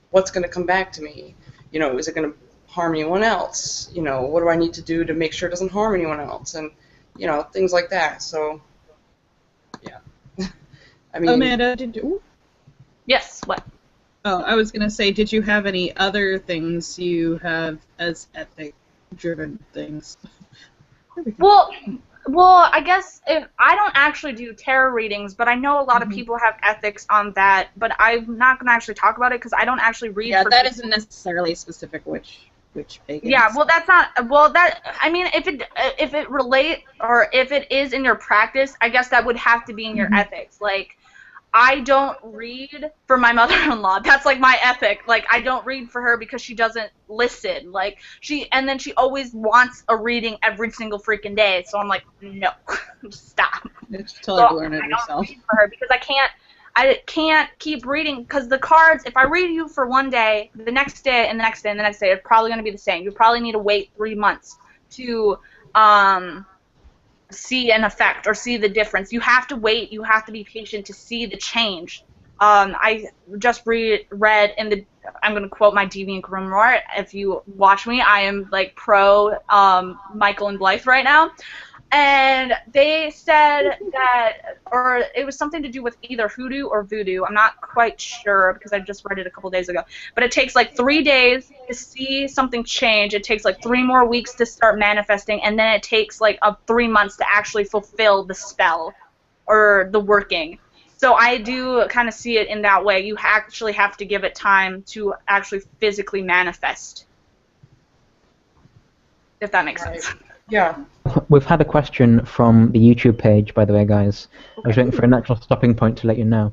[SPEAKER 2] what's going to come back to me? You know, is it going to harm anyone else? You know, what do I need to do to make sure it doesn't harm anyone else? And, you know, things like that. So, yeah. I mean,
[SPEAKER 4] Amanda, did you?
[SPEAKER 1] Yes, what?
[SPEAKER 4] Oh, I was going to say, did you have any other things you have as ethic-driven things?
[SPEAKER 1] Well, Well, I guess if I don't actually do tarot readings, but I know a lot of people have ethics on that, but I'm not going to actually talk about it because I don't actually read
[SPEAKER 4] Yeah,
[SPEAKER 1] for
[SPEAKER 4] that
[SPEAKER 1] people.
[SPEAKER 4] isn't necessarily specific which pagan.
[SPEAKER 1] Yeah, well, that's not. Well, that I mean, if it relate or if it is in your practice, I guess that would have to be in your ethics. Like, I don't read for my mother-in-law. That's like my ethic. Like, I don't read for her because she doesn't listen. Like, and then she always wants a reading every single freaking day. So I'm like, no, stop.
[SPEAKER 4] Just tell her to
[SPEAKER 1] So
[SPEAKER 4] learn it
[SPEAKER 1] I don't
[SPEAKER 4] yourself.
[SPEAKER 1] read for her because I can't keep reading because the cards, if I read you for one day, the next day and the next day and the next day, it's probably going to be the same. You probably need to wait 3 months to see an effect or see the difference. You have to wait. You have to be patient to see the change. I just read in the, I'm going to quote my Deviant Grimoire. If you watch me, I am like pro Michael and Blythe right now. And they said that, or it was something to do with either hoodoo or voodoo. I'm not quite sure because I just read it a couple days ago. But it takes like 3 days to see something change. It takes like 3 more weeks to start manifesting. And then it takes like 3 months to actually fulfill the spell or the working. So I do kind of see it in that way. You actually have to give it time to actually physically manifest. If that makes sense.
[SPEAKER 2] Yeah.
[SPEAKER 3] We've had a question from the YouTube page, by the way, guys. I was waiting for a natural stopping point to let you know.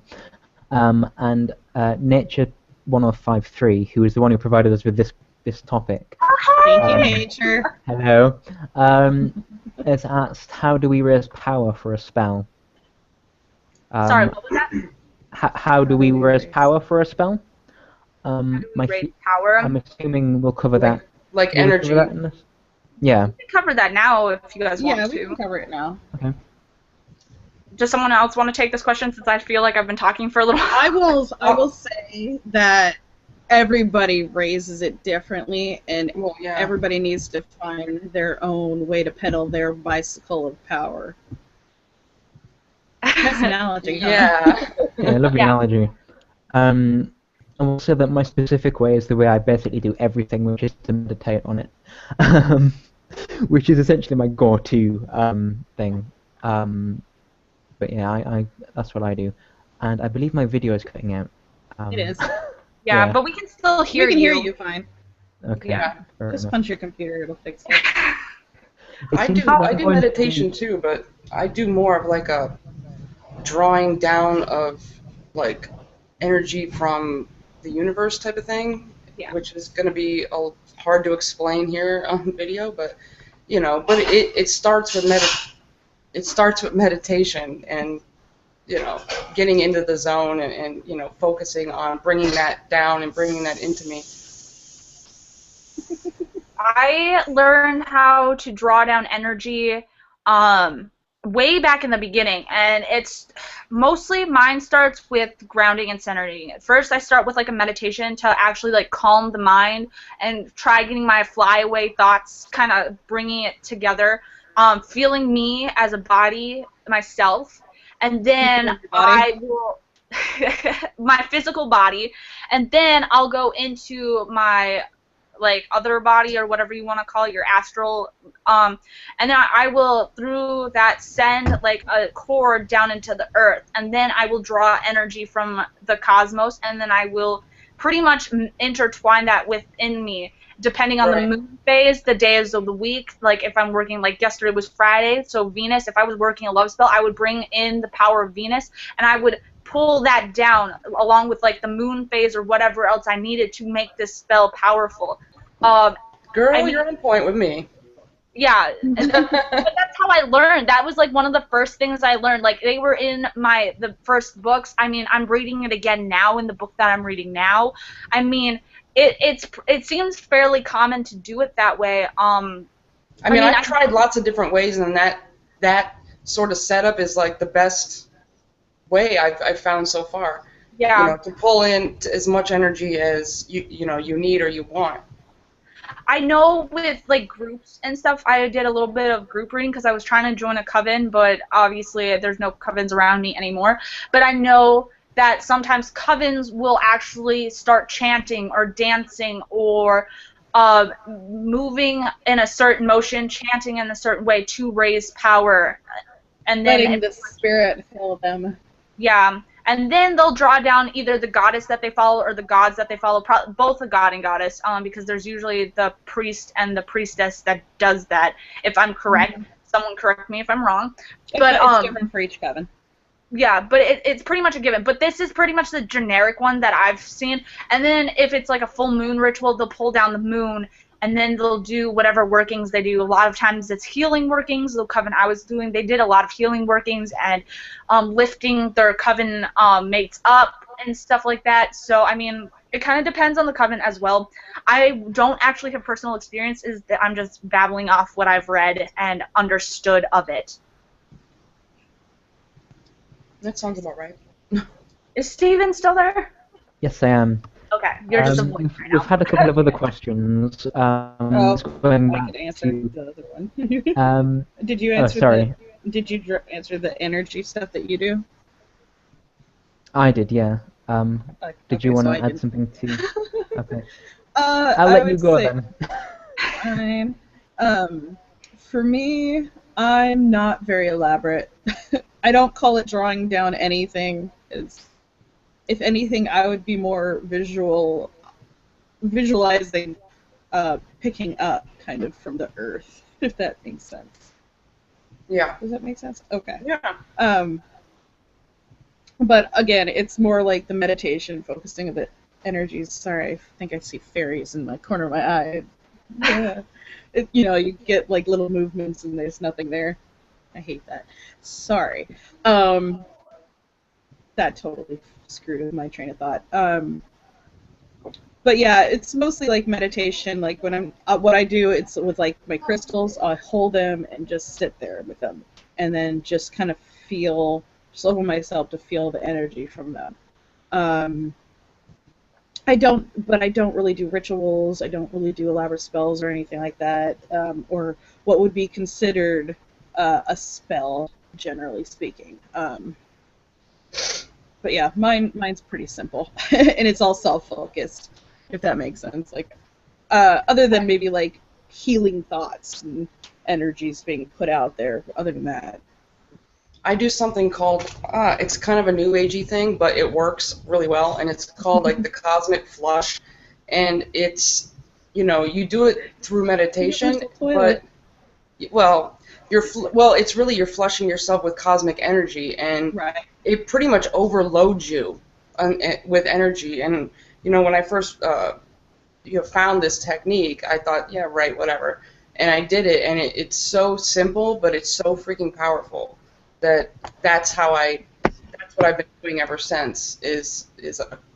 [SPEAKER 3] And Nature1053, who is the one who provided us with this topic.
[SPEAKER 4] Thank you, Nature.
[SPEAKER 3] Hello. Has asked, how do we raise power for a spell?
[SPEAKER 1] Sorry, what was that?
[SPEAKER 3] How do we raise power for a spell?
[SPEAKER 1] Raise power?
[SPEAKER 3] I'm assuming we'll cover that.
[SPEAKER 2] Like
[SPEAKER 3] Will we
[SPEAKER 2] energy.
[SPEAKER 3] cover that in this? Yeah.
[SPEAKER 1] We can cover that now if you guys want
[SPEAKER 4] Yeah,
[SPEAKER 1] to.
[SPEAKER 4] we can cover it now.
[SPEAKER 3] Okay.
[SPEAKER 1] Does someone else want to take this question since I feel like I've been talking for a little while?
[SPEAKER 4] I will say that everybody raises it differently, and everybody needs to find their own way to pedal their bicycle of power. Nice analogy, huh?
[SPEAKER 2] Yeah.
[SPEAKER 3] Yeah, lovely analogy. I will say that my specific way is the way I basically do everything, which is to meditate on it, which is essentially my go-to thing. But yeah, that's what I do, and I believe my video is cutting out.
[SPEAKER 4] It is.
[SPEAKER 1] Yeah, but we can still hear you.
[SPEAKER 4] We can hear you fine.
[SPEAKER 3] Okay.
[SPEAKER 1] Yeah.
[SPEAKER 3] fair
[SPEAKER 4] Just
[SPEAKER 3] enough.
[SPEAKER 4] punch your computer; it'll fix it.
[SPEAKER 2] I do meditation too, but I do more of like a drawing down of like energy from the universe type of thing, which is going to be hard to explain here on video, but you know, but it starts with meditation and you know, getting into the zone and you know, focusing on bringing that down and bringing that into me.
[SPEAKER 1] I learned how to draw down energy way back in the beginning, and it's mostly mine starts with grounding and centering. At first I start with like a meditation to actually like calm the mind and try getting my flyaway thoughts, kind of bringing it together, feeling me as a body myself, and then I will my physical body, and then I'll go into my like other body or whatever you want to call it, your astral, and then I will through that send like a cord down into the earth, and then I will draw energy from the cosmos, and then I will pretty much intertwine that within me depending on the moon phase, the days of the week. Like if I'm working, like yesterday was Friday, so Venus, if I was working a love spell, I would bring in the power of Venus, and I would pull that down along with like the moon phase or whatever else I needed to make this spell powerful.
[SPEAKER 2] Girl, you're on point with me.
[SPEAKER 1] Yeah, but that's how I learned. That was like one of the first things I learned. Like they were in the first books. I mean, I'm reading it again now in the book that I'm reading now. I mean, it seems fairly common to do it that way. I mean,
[SPEAKER 2] I've tried lots of different ways, and that sort of setup is like the best way I've found so far.
[SPEAKER 1] Yeah.
[SPEAKER 2] You know, to pull in as much energy as you need or you want.
[SPEAKER 1] I know with like groups and stuff, I did a little bit of group reading because I was trying to join a coven, but obviously there's no covens around me anymore. But I know that sometimes covens will actually start chanting or dancing or moving in a certain motion, chanting in a certain way to raise power, and then
[SPEAKER 4] letting the spirit fill them.
[SPEAKER 1] Yeah, and then they'll draw down either the goddess that they follow or the gods that they follow, both the god and goddess, because there's usually the priest and the priestess that does that. If I'm correct, someone correct me if I'm wrong. But
[SPEAKER 4] it's different for each coven.
[SPEAKER 1] Yeah, but it's pretty much a given. But this is pretty much the generic one that I've seen. And then if it's like a full moon ritual, they'll pull down the moon, and then they'll do whatever workings they do. A lot of times it's healing workings. The coven I was doing, they did a lot of healing workings and lifting their coven mates up and stuff like that. So, I mean, it kind of depends on the coven as well. I don't actually have personal experience. I'm just babbling off what I've read and understood of it.
[SPEAKER 2] That sounds about right.
[SPEAKER 1] Is Steven still there?
[SPEAKER 3] Yes, I am.
[SPEAKER 1] Okay, you're just a voice right now.
[SPEAKER 3] We've had a couple of other questions. Going
[SPEAKER 4] I could answer
[SPEAKER 3] to,
[SPEAKER 4] the other one. Did you answer?
[SPEAKER 3] Sorry.
[SPEAKER 4] Did you answer the energy stuff that you do?
[SPEAKER 3] I did, yeah. Did you want to add something to? Okay. I'll let you go then.
[SPEAKER 4] Fine. For me, I'm not very elaborate. I don't call it drawing down anything. If anything, I would be more visualizing picking up kind of from the earth, if that makes sense.
[SPEAKER 2] Yeah.
[SPEAKER 4] Does that make sense? Okay.
[SPEAKER 2] Yeah.
[SPEAKER 4] But again, it's more like the meditation, focusing of the energies. Sorry, I think I see fairies in the corner of my eye. Yeah. You get like little movements and there's nothing there. I hate that. Sorry. That totally screwed with my train of thought. But yeah, it's mostly like meditation. Like when I'm, what I do, it's with like my crystals. I hold them and just sit there with them, and then just kind of just open myself to feel the energy from them. I don't really do rituals. I don't really do elaborate spells or anything like that, or what would be considered a spell, generally speaking. But yeah, mine's pretty simple, and it's all self-focused, if that makes sense. Like, other than maybe like healing thoughts and energies being put out there. Other than that,
[SPEAKER 2] I do something called, it's kind of a new agey thing, but it works really well, and it's called like the cosmic flush, and it's, you do it through meditation, but, it's really you're flushing yourself with cosmic energy, and
[SPEAKER 4] right.
[SPEAKER 2] It pretty much overloads you with energy, and, when I first found this technique, I thought, yeah, right, whatever, and I did it, and it's so simple, but it's so freaking powerful. That's what I've been doing ever since is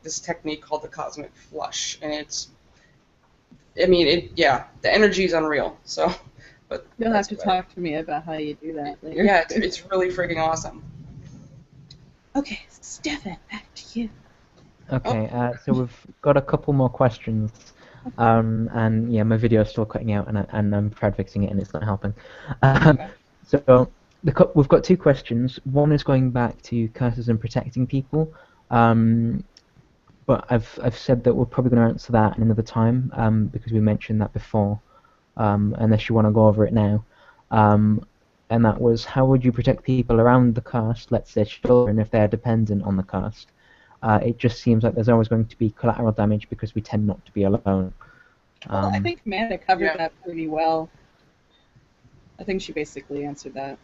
[SPEAKER 2] this technique called the cosmic flush, and the energy is unreal. So, but
[SPEAKER 4] you'll have to talk to me about how you do that later.
[SPEAKER 2] Yeah, it's really freaking awesome.
[SPEAKER 4] Okay, Stefan, back to you.
[SPEAKER 3] Okay, so we've got a couple more questions, and yeah, my video is still cutting out, and I'm tried fixing it, and it's not helping.
[SPEAKER 4] Okay.
[SPEAKER 3] So. We've got two questions. One is going back to curses and protecting people, but I've said that we're probably going to answer that in another time because we mentioned that before, unless you want to go over it now. And that was, how would you protect people around the curse, let's say children, if they're dependent on the curse? It just seems like there's always going to be collateral damage because we tend not to be alone.
[SPEAKER 4] Well, I think Amanda covered that pretty well. I think she basically answered that.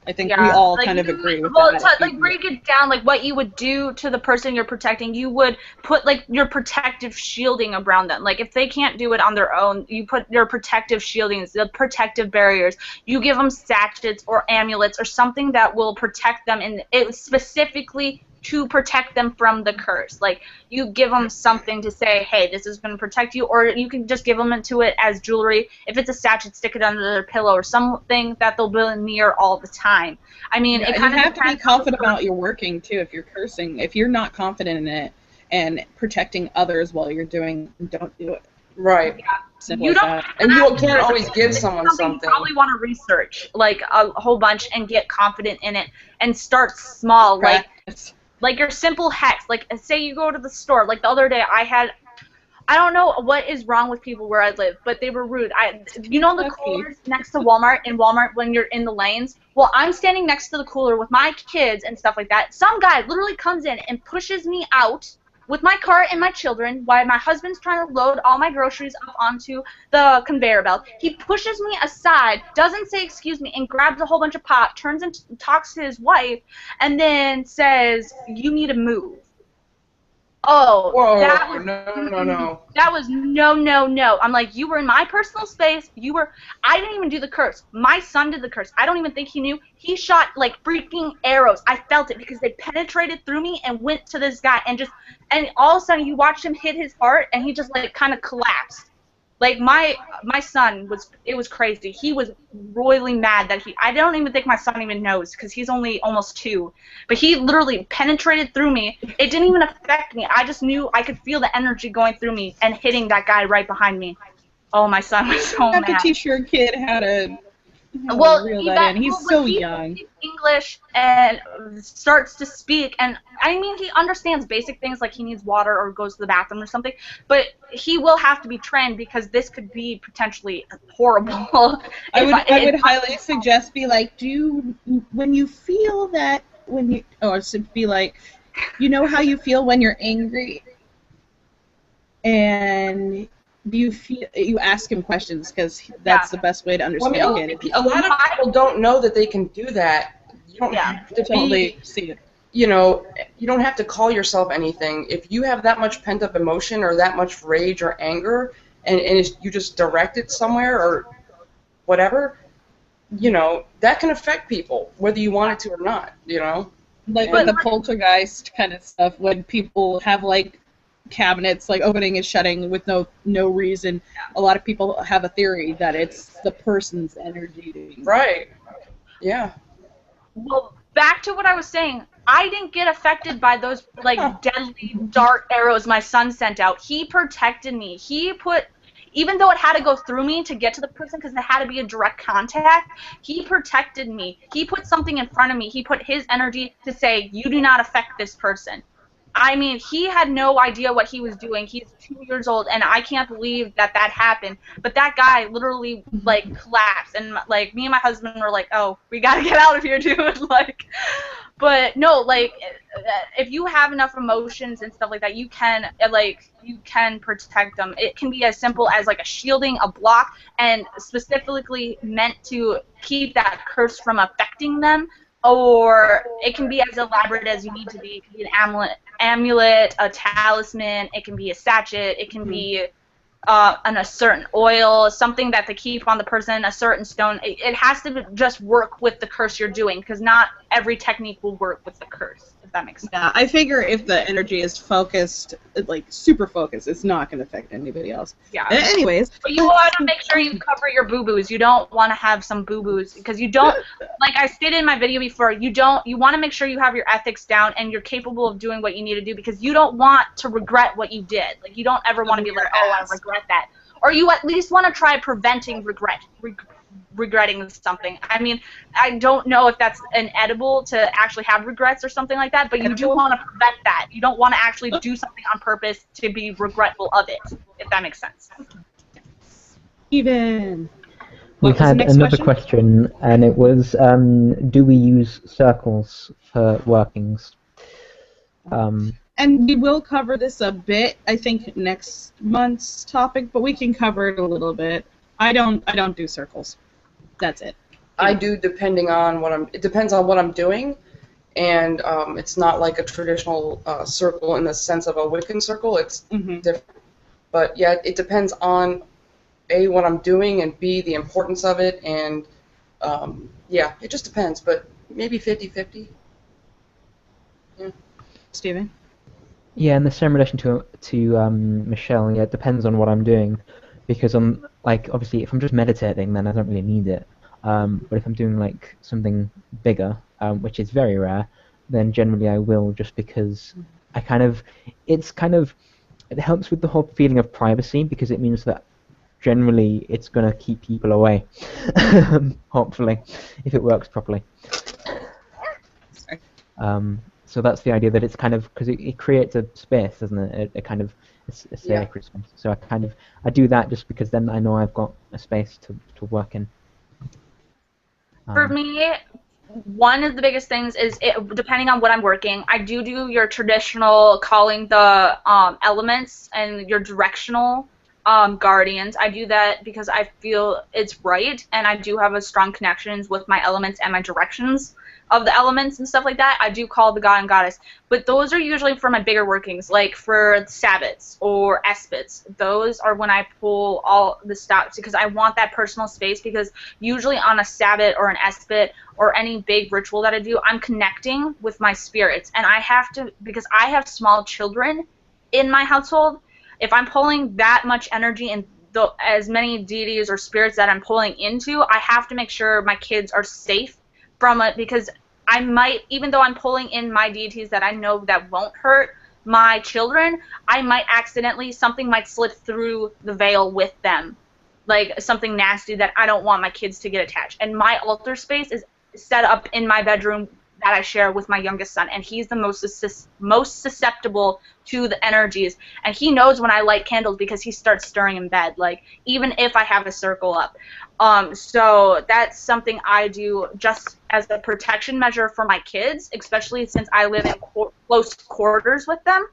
[SPEAKER 4] I think we all kind of agree with that.
[SPEAKER 1] Well, break it down, like what you would do to the person you're protecting. You would put like your protective shielding around them. Like if they can't do it on their own, you put your protective shieldings, the protective barriers. You give them sachets or amulets or something that will protect them, and it specifically to protect them from the curse. Like you give them something to say, hey, this is going to protect you, or you can just give them into it as jewelry. If it's a sachet, stick it under their pillow or something that they'll be near all the time. I mean, it kind of
[SPEAKER 4] have to be confident about your working too. If you're cursing, if you're not confident in it and protecting others while you're doing, don't do it.
[SPEAKER 2] Right.
[SPEAKER 1] Yeah.
[SPEAKER 4] Simple as that.
[SPEAKER 2] And you can't always give someone something.
[SPEAKER 1] You probably want to research like a whole bunch and get confident in it and start small.
[SPEAKER 4] Practice.
[SPEAKER 1] Like your simple hex, like say you go to the store, like the other day I had I don't know what is wrong with people where I live, but they were rude. You know the coolers next to Walmart, in Walmart when you're in the lanes? Well, I'm standing next to the cooler with my kids and stuff like that. Some guy literally comes in and pushes me out with my cart and my children while my husband's trying to load all my groceries up onto the conveyor belt. He pushes me aside, doesn't say excuse me, and grabs a whole bunch of pop, turns and talks to his wife, and then says, "You need to move." Oh,
[SPEAKER 2] Whoa,
[SPEAKER 1] that was
[SPEAKER 2] no.
[SPEAKER 1] That was no. I'm like, you were in my personal space. I didn't even do the curse. My son did the curse. I don't even think he knew. He shot like freaking arrows. I felt it because they penetrated through me and went to this guy and all of a sudden you watched him hit his heart and he just like kind of collapsed. Like my son was crazy. He was royally mad that I don't even think my son even knows because he's only almost 2. But he literally penetrated through me. It didn't even affect me. I just knew I could feel the energy going through me and hitting that guy right behind me. Oh, my son was so mad.
[SPEAKER 4] You have to teach your kid how to reel that in. He's so young.
[SPEAKER 1] He English and starts to speak, and I mean he understands basic things like he needs water or goes to the bathroom or something, but he will have to be trained because this could be potentially horrible.
[SPEAKER 4] I would highly suggest be like, when you feel that be like, you know how you feel when you're angry, and you ask him questions because that's the best way to understand it.
[SPEAKER 2] A lot of people don't know that they can do that. You don't have to
[SPEAKER 4] totally see it.
[SPEAKER 2] You know, you don't have to call yourself anything. If you have that much pent-up emotion or that much rage or anger, and you just direct it somewhere or whatever, you know, that can affect people, whether you want it to or not, you know?
[SPEAKER 4] Like with the poltergeist kind of stuff, when people have, like, cabinets like opening and shutting with no reason. A lot of people have a theory that it's the person's energy.
[SPEAKER 2] Right. Yeah.
[SPEAKER 1] Well, back to what I was saying. I didn't get affected by those like deadly dart arrows my son sent out. He protected me. Even though it had to go through me to get to the person because it had to be a direct contact, he protected me. He put something in front of me. He put his energy to say, "You do not affect this person." I mean, he had no idea what he was doing. He's 2 years old, and I can't believe that happened. But that guy literally, like, collapsed. And, like, me and my husband were like, oh, we got to get out of here, dude. Like, but, no, like, if you have enough emotions and stuff like that, you can protect them. It can be as simple as, like, a shielding, a block, and specifically meant to keep that curse from affecting them. Or it can be as elaborate as you need to be. It can be an amulet, a talisman, it can be a sachet, it can be a certain oil, something that they keep on the person, a certain stone. It has to just work with the curse you're doing, because not every technique will work with the curse, if that makes sense.
[SPEAKER 4] Yeah, I figure if the energy is focused, like super focused, it's not going to affect anybody else.
[SPEAKER 1] Yeah.
[SPEAKER 4] Anyways.
[SPEAKER 1] But you want to make sure you cover your boo-boos. You don't want to have some boo-boos, because you don't, like I stated in my video before, you want to make sure you have your ethics down and you're capable of doing what you need to do, because you don't want to regret what you did. Like, you don't ever want to be like, oh, I regret that. Or you at least want to try preventing regretting something. I mean, I don't know if that's an edible to actually have regrets or something like that, but you do want to prevent that. You don't want to actually do something on purpose to be regretful of it, if that makes sense.
[SPEAKER 4] Even.
[SPEAKER 3] We've had another question, and it was, do we use circles for workings?
[SPEAKER 4] And we will cover this a bit, I think, next month's topic, but we can cover it a little bit. I don't do circles. That's it.
[SPEAKER 2] I do, depending on it depends on what I'm doing, and it's not like a traditional circle in the sense of a Wiccan circle. It's different. But yeah, it depends on A, what I'm doing, and B, the importance of it, and yeah, it just depends, but maybe 50-50. Yeah.
[SPEAKER 4] Steven?
[SPEAKER 3] Yeah, in the same relation to Michelle, yeah, it depends on what I'm doing, because like, obviously, if I'm just meditating, then I don't really need it. But if I'm doing like something bigger, which is very rare, then generally I will, just because it helps with the whole feeling of privacy, because it means that generally it's gonna keep people away, hopefully, if it works properly. So that's the idea that it's kind of, because it creates a space, doesn't it? A kind of a sacred space. So I do that just because then I know I've got a space to work in.
[SPEAKER 1] For me, one of the biggest things is depending on what I'm working, I do your traditional calling the elements and your directional guardians. I do that because I feel it's right, and I do have a strong connections with my elements and my directions of the elements and stuff like that. I do call the god and goddess, but those are usually for my bigger workings, like for Sabbats or Espits. Those are when I pull all the stops because I want that personal space, because usually on a Sabbat or an Espit or any big ritual that I do, I'm connecting with my spirits, and I have to, because I have small children in my household. If I'm pulling that much energy and as many deities or spirits that I'm pulling into, I have to make sure my kids are safe from it, because I might, even though I'm pulling in my deities that I know that won't hurt my children, I might accidentally, something might slip through the veil with them, like something nasty that I don't want my kids to get attached. And my altar space is set up in my bedroom that I share with my youngest son, and he's the most susceptible to the energies, and he knows when I light candles because he starts stirring in bed, like even if I have a circle up. So that's something I do just as a protection measure for my kids, especially since I live in close quarters with them.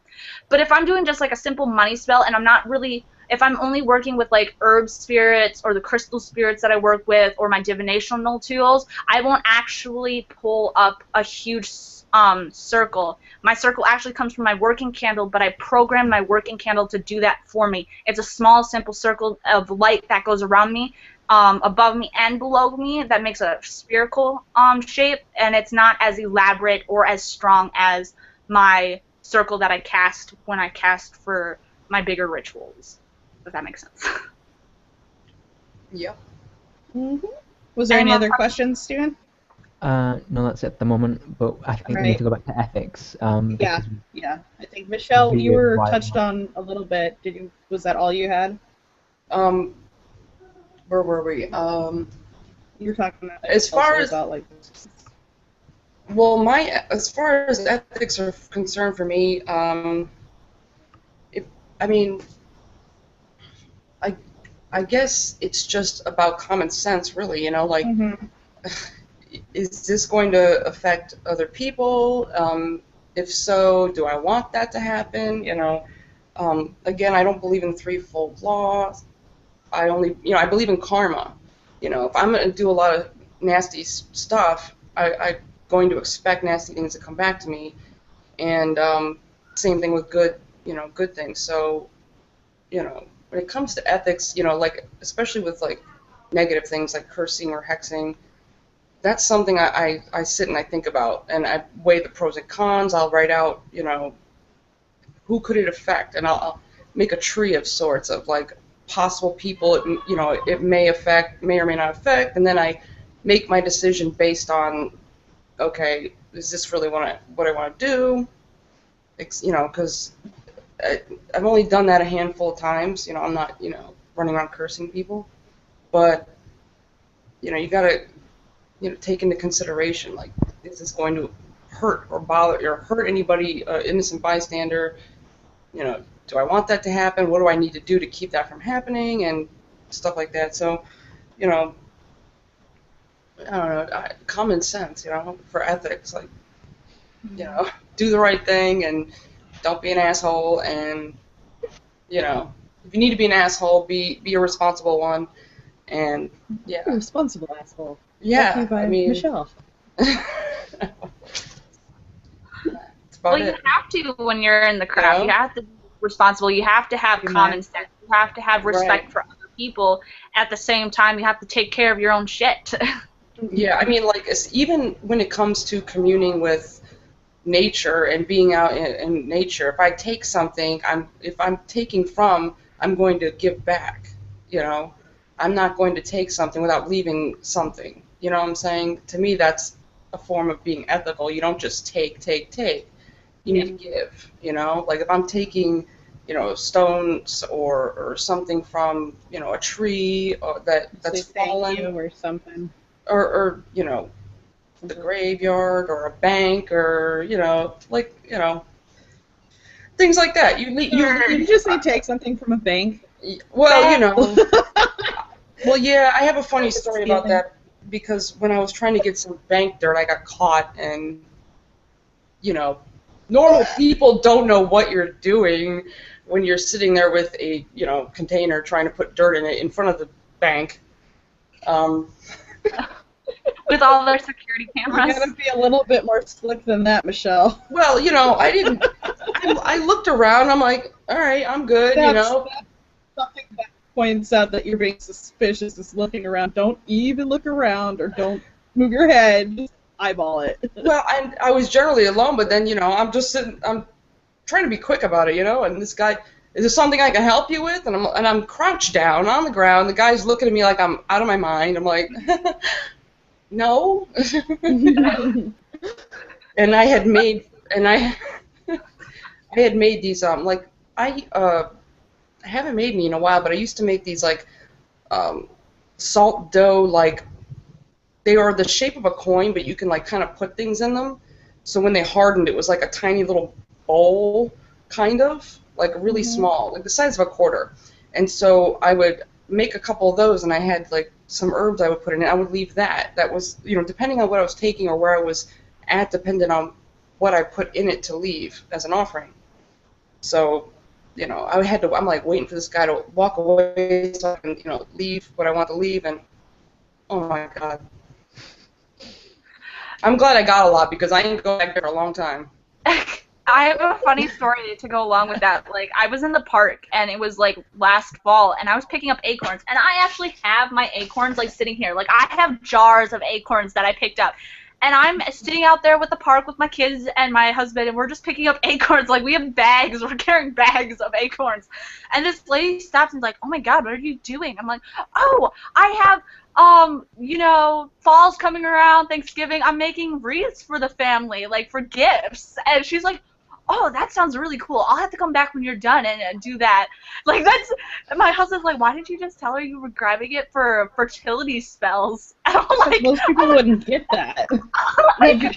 [SPEAKER 1] But if I'm doing just like a simple money spell, and I'm not really, if I'm only working with like herb spirits or the crystal spirits that I work with or my divinational tools, I won't actually pull up a huge circle. My circle actually comes from my working candle, but I program my working candle to do that for me. It's a small, simple circle of light that goes around me, above me and below me, that makes a spherical shape, and it's not as elaborate or as strong as my circle that I cast when I cast for my bigger rituals. If that makes sense.
[SPEAKER 2] Yep.
[SPEAKER 4] Mm-hmm. Was there any other questions, Steven?
[SPEAKER 3] No, that's it at the moment, but I think we need to go back to ethics.
[SPEAKER 4] Yeah. I think, Michelle, you were touched on a little bit. Was that all you had?
[SPEAKER 2] Where were we?
[SPEAKER 4] You were talking about,
[SPEAKER 2] as far as
[SPEAKER 4] about, like,
[SPEAKER 2] well, as far as ethics are concerned for me, I guess it's just about common sense, really. Like, is this going to affect other people? If so, do I want that to happen? Again, I don't believe in threefold laws. I believe in karma. If I'm going to do a lot of nasty stuff, I'm going to expect nasty things to come back to me. And same thing with good things. So, when it comes to ethics, like, especially with, like, negative things like cursing or hexing, that's something I sit and I think about, and I weigh the pros and cons. I'll write out, who could it affect, and I'll make a tree of sorts of, like, possible people it may or may not affect, and then I make my decision based on, okay, is this really what I want to do? Because I've only done that a handful of times. I'm not, running around cursing people, but you gotta, take into consideration, like, is this going to hurt or bother or hurt anybody, innocent bystander? Do I want that to happen? What do I need to do to keep that from happening, and stuff like that? So, I don't know, common sense, for ethics, like, do the right thing and don't be an asshole, and, if you need to be an asshole, be a responsible one, and, yeah.
[SPEAKER 4] A responsible asshole.
[SPEAKER 2] Yeah,
[SPEAKER 4] Michelle.
[SPEAKER 1] Well, you have to when you're in the craft. You have to be responsible. You have to have common sense. You have to have respect for other people. At the same time, you have to take care of your own shit.
[SPEAKER 2] Yeah, like, even when it comes to communing with nature and being out in nature, if I take something, if I'm taking from, I'm going to give back. I'm not going to take something without leaving something. You know what I'm saying? To me, that's a form of being ethical. You don't just take. You need to give. Like, if I'm taking, stones or something from, a tree or that's fallen,
[SPEAKER 4] or something,
[SPEAKER 2] or the graveyard or a bank or things like that.
[SPEAKER 4] You just say take something from a bank.
[SPEAKER 2] Well, well, yeah, I have a funny story about that because when I was trying to get some bank dirt, I got caught, and normal people don't know what you're doing when you're sitting there with a container trying to put dirt in it in front of the bank.
[SPEAKER 1] With all their security cameras.
[SPEAKER 4] You gotta be a little bit more slick than that, Michelle.
[SPEAKER 2] Well, I didn't. I looked around. I'm like, all right, I'm good.
[SPEAKER 4] That's something that points out that you're being suspicious is looking around. Don't even look around or don't move your head. Just eyeball it.
[SPEAKER 2] Well, I was generally alone, but then I'm just sitting. I'm trying to be quick about it, and this guy. Is there something I can help you with? And I'm crouched down on the ground. The guy's looking at me like I'm out of my mind. I'm like, no. And I had made these I haven't made any in a while, but I used to make these salt dough they are the shape of a coin, but you can kind of put things in them. So when they hardened, it was like a tiny little bowl, kind of. Really small, the size of a quarter. And so I would make a couple of those, and I had some herbs I would put in it. I would leave that. That was, depending on what I was taking or where I was at, depended on what I put in it to leave as an offering. So, I'm waiting for this guy to walk away so I can, leave what I want to leave, and oh my God. I'm glad I got a lot because I didn't go back there for a long time.
[SPEAKER 1] I have a funny story to go along with that. I was in the park, and it was, last fall, and I was picking up acorns. And I actually have my acorns, sitting here. I have jars of acorns that I picked up. And I'm sitting out there with the park with my kids and my husband, and we're just picking up acorns. We have bags. We're carrying bags of acorns. And this lady stops and is like, oh, my God, what are you doing? I'm like, oh, I have... fall's coming around, Thanksgiving, I'm making wreaths for the family, for gifts. And she's like, oh, that sounds really cool. I'll have to come back when you're done and do that. That's, my husband's like, why didn't you just tell her you were grabbing it for fertility spells? And I'm like,
[SPEAKER 4] most people wouldn't get that.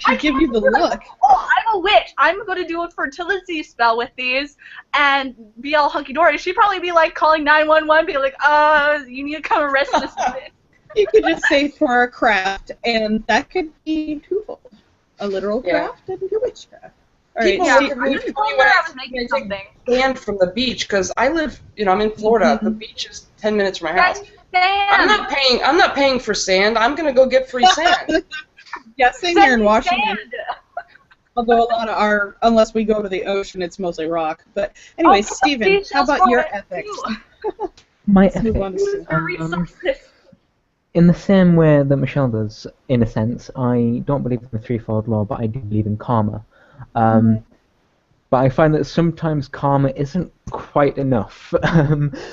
[SPEAKER 4] She'd give you the look.
[SPEAKER 1] Oh, I'm a witch. I'm going to do a fertility spell with these and be all hunky-dory. She'd probably be calling 911, be like, you need to come arrest this bitch.
[SPEAKER 4] You could just say for a craft, and that could be twofold. A literal craft and a witchcraft. All right,
[SPEAKER 1] I just told her I was making something.
[SPEAKER 2] Sand from the beach, because I live, I'm in Florida.
[SPEAKER 4] Mm-hmm.
[SPEAKER 2] The beach is 10 minutes from my house.
[SPEAKER 1] Sand.
[SPEAKER 2] I'm not paying for sand. I'm gonna go get free sand.
[SPEAKER 4] Yeah, same here in Washington. Although a lot of unless we go to the ocean, it's mostly rock. But anyway, Stephen, how about your ethics?
[SPEAKER 3] My
[SPEAKER 4] Let's move on to
[SPEAKER 3] ethics. In the same way that Michelle does, in a sense, I don't believe in the threefold law, but I do believe in karma. But I find that sometimes karma isn't quite enough.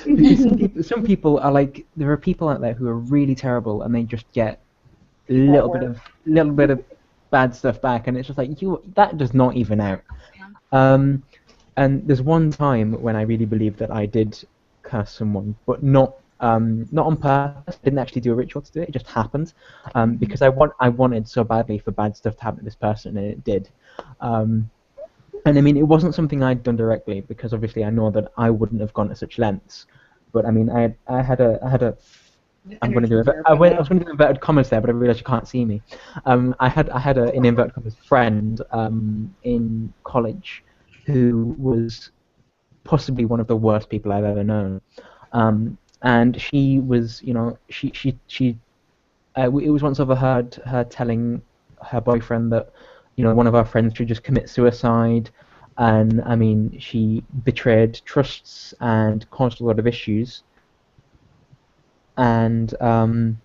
[SPEAKER 3] Because some people are there are people out there who are really terrible, and they just get a little bit of bad stuff back, and it's just that does not even out. And there's one time when I really believe that I did curse someone, but not on purpose. I didn't actually do a ritual to do it. It just happened because I wanted so badly for bad stuff to happen to this person, and it did. And I mean, it wasn't something I'd done directly because obviously I know that I wouldn't have gone to such lengths. But I mean, I had a. I'm going to do I was going to do inverted commas there, but I realised you can't see me. I had an inverted commas friend in college who was possibly one of the worst people I've ever known. And she was, it was once overheard her telling her boyfriend that, one of our friends should just commit suicide. And, I mean, she betrayed trusts and caused a lot of issues. And in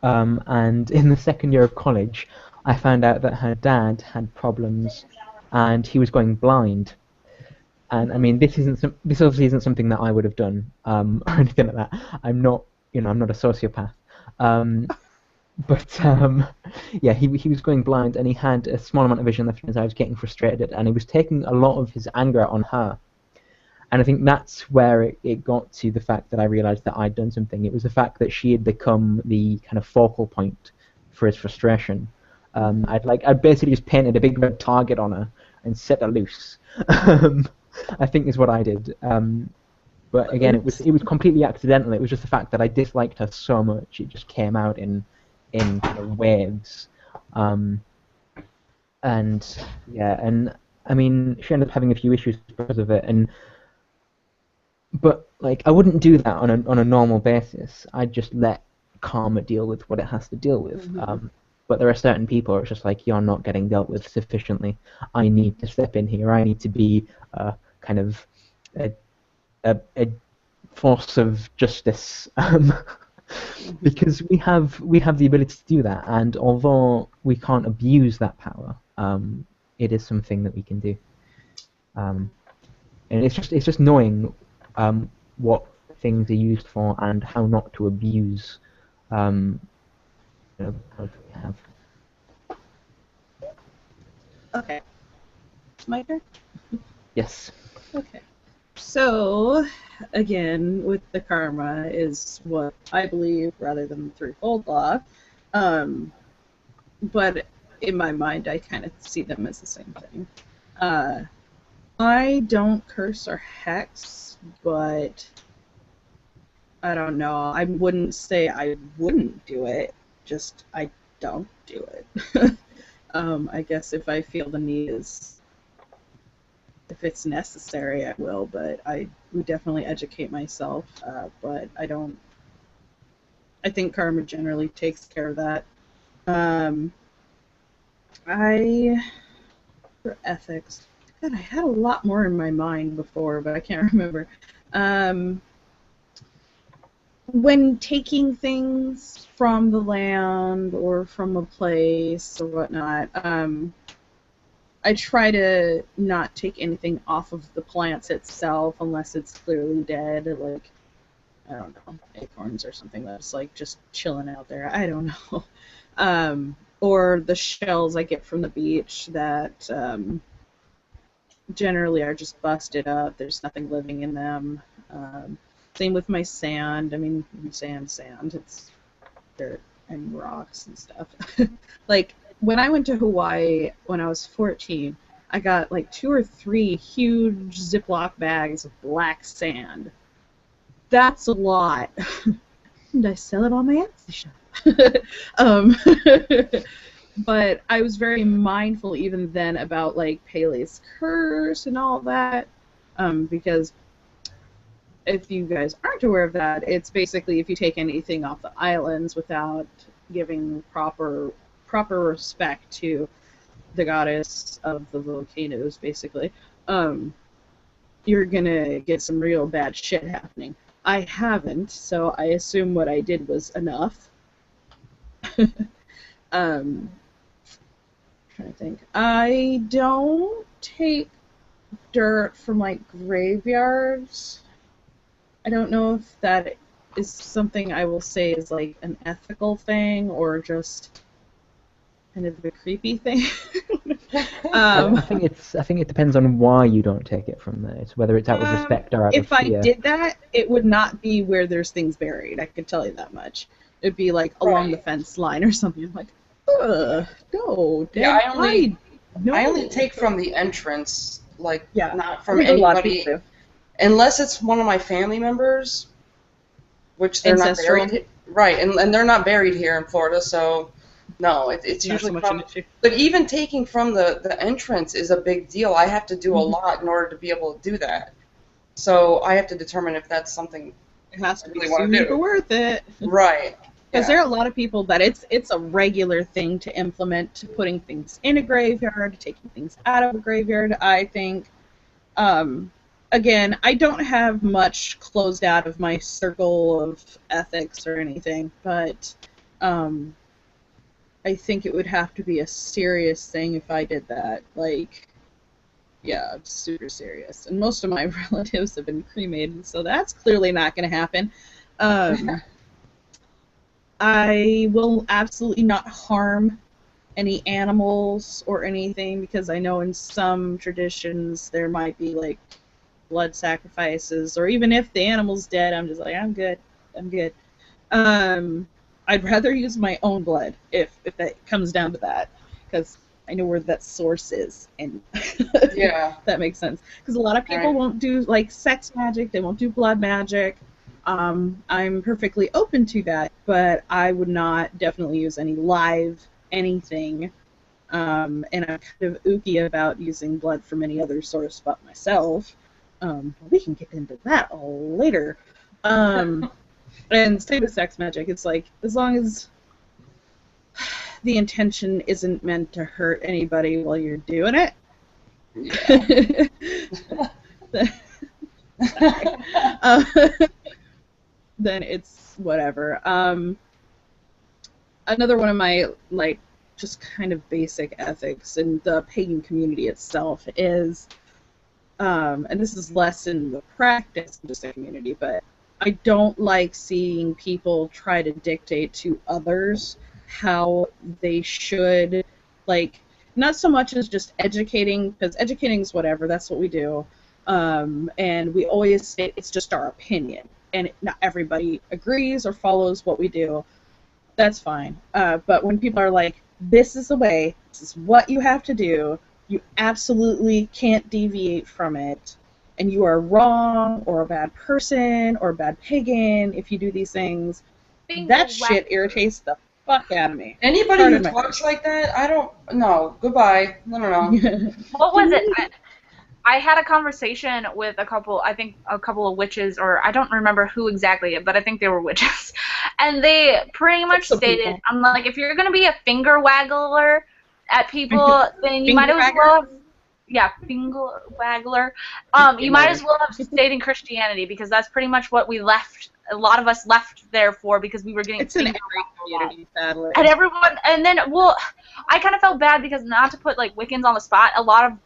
[SPEAKER 3] the second year of college, I found out that her dad had problems and he was going blind. And I mean, this obviously isn't something that I would have done, or anything like that. I'm not a sociopath. Yeah, he was going blind, and he had a small amount of vision left in his eye. He was getting frustrated, and he was taking a lot of his anger on her. And I think that's where it got to the fact that I realised that I'd done something. It was the fact that she had become the kind of focal point for his frustration. I'd basically just painted a big red target on her and set her loose. I think is what I did. But again, it was completely accidental. It was just the fact that I disliked her so much. It just came out in kind of waves. And I mean, she ended up having a few issues because of it. But like, I wouldn't do that on a normal basis. I'd just let karma deal with what it has to deal with. But there are certain people where it's just like, you're not getting dealt with sufficiently. I need to step in here. I need to be kind of a force of justice, because we have the ability to do that. And although we can't abuse that power, it is something that we can do. And it's just knowing what things are used for and how not to abuse. What do we have?
[SPEAKER 4] Okay. My turn?
[SPEAKER 3] Yes.
[SPEAKER 4] Okay. So, again, with the karma is what I believe rather than the threefold law. But in my mind, I kind of see them as the same thing. I don't curse or hex, but I don't know. I wouldn't say I wouldn't do it, just I don't do it. I guess if I feel the need is, if it's necessary, I will, but I would definitely educate myself, but I don't, I think karma generally takes care of that. For ethics, God, I had a lot more in my mind before, but I can't remember. When taking things from the land or from a place or whatnot, I try to not take anything off of the plants itself unless it's clearly dead, like, I don't know, acorns or something that's like just chilling out there. I don't know. Or the shells I get from the beach that generally are just busted up. There's nothing living in them. Same with my sand. I mean, sand. It's dirt and rocks and stuff. Like, when I went to Hawaii when I was 14, I got like 2 or 3 huge Ziploc bags of black sand. That's a lot. And I sell it on my Etsy shop. But I was very mindful even then about like Pele's curse and all that, because if you guys aren't aware of that, it's basically if you take anything off the islands without giving proper respect to the goddess of the volcanoes, basically, you're gonna get some real bad shit happening. I haven't, so I assume what I did was enough. Trying to think. I don't take dirt from like graveyards. I don't know if that is something I will say is like an ethical thing or just kind of a creepy thing.
[SPEAKER 3] I think it depends on why you don't take it from there. It's whether it's out of respect or out of fear.
[SPEAKER 4] If I did that, it would not be where there's things buried. I can tell you that much. It'd be like along the fence line or something. I'm like, no.
[SPEAKER 2] Yeah, I only take from the entrance, like not from anybody, unless it's one of my family members, which they're not buried. Right, and they're not buried here in Florida, so no, it's usually from. But even taking from the entrance is a big deal. I have to do a lot in order to be able to do that. So I have to determine if that's something
[SPEAKER 4] it has to
[SPEAKER 2] really
[SPEAKER 4] be super worth it.
[SPEAKER 2] Right.
[SPEAKER 4] Because there are a lot of people that it's a regular thing to implement, putting things in a graveyard, taking things out of a graveyard. I think, again, I don't have much closed out of my circle of ethics or anything, but I think it would have to be a serious thing if I did that. Like, yeah, super serious. And most of my relatives have been cremated, so that's clearly not going to happen. I will absolutely not harm any animals or anything, because I know in some traditions there might be like blood sacrifices, or even if the animal's dead, I'm just like, I'm good. I'd rather use my own blood if that comes down to that, because I know where that source is, and
[SPEAKER 2] Yeah.
[SPEAKER 4] that makes sense. Because a lot of people won't do like sex magic, they won't do blood magic. I'm perfectly open to that, but I would not definitely use any live anything. And I'm kind of ooky about using blood from any other source but myself. We can get into that all later. And same with sex magic. It's like, as long as the intention isn't meant to hurt anybody while you're doing it, then it's whatever. Another one of my, like, just kind of basic ethics in the pagan community itself is, and this is less in the practice of just the community, but I don't like seeing people try to dictate to others how they should, like, not so much as just educating, because educating is whatever, that's what we do, and we always say it's just our opinion, and not everybody agrees or follows what we do. That's fine. But when people are like, this is the way, this is what you have to do, you absolutely can't deviate from it, and you are wrong, or a bad person, or a bad pagan if you do these things, that shit irritates the fuck out of me.
[SPEAKER 2] Anybody who talks like that, I don't, no, goodbye. No.
[SPEAKER 1] What was it? I had a conversation with a couple of witches, or I don't remember who exactly, but I think they were witches. And they pretty much stated, I'm like, if you're going to be a finger waggler at people, then you might as well, finger waggler. You might as well have stayed in Christianity, because that's pretty much what we left. A lot of us left there for, because we were getting
[SPEAKER 4] it's an every community, sadly.
[SPEAKER 1] And everyone, and then, well, I kind of felt bad because, not to put like Wiccans on the spot, a lot of,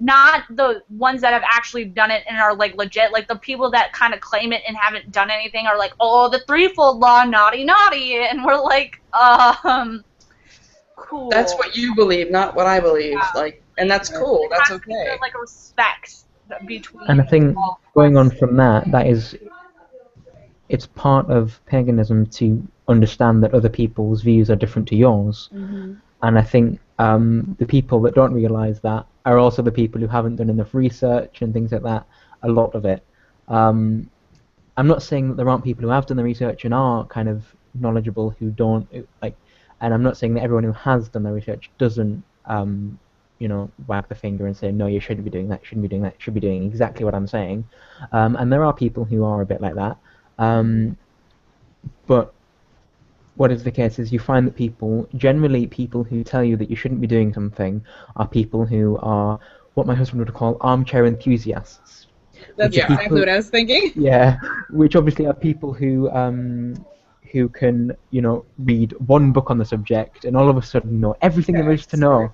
[SPEAKER 1] not the ones that have actually done it and are like legit, like the people that kind of claim it and haven't done anything are like, oh, the threefold law, naughty, and we're like, cool.
[SPEAKER 2] That's what you believe, not what I believe. Like, and that's cool. That's okay.
[SPEAKER 1] There's like a respect between.
[SPEAKER 3] And I think going on from that, it's part of paganism to understand that other people's views are different to yours.
[SPEAKER 4] Mm-hmm.
[SPEAKER 3] And I think the people that don't realise that are also the people who haven't done enough research and things like that, a lot of it. I'm not saying that there aren't people who have done the research and are kind of knowledgeable who don't, like, and I'm not saying that everyone who has done the research doesn't, wag the finger and say, no, you shouldn't be doing that, you shouldn't be doing that, you should be doing exactly what I'm saying. And there are people who are a bit like that. But what is the case is you find that generally people who tell you that you shouldn't be doing something are people who are what my husband would call armchair enthusiasts.
[SPEAKER 4] That's exactly what I was thinking.
[SPEAKER 3] Yeah, which obviously are people who can, read one book on the subject and all of a sudden know everything there is to know.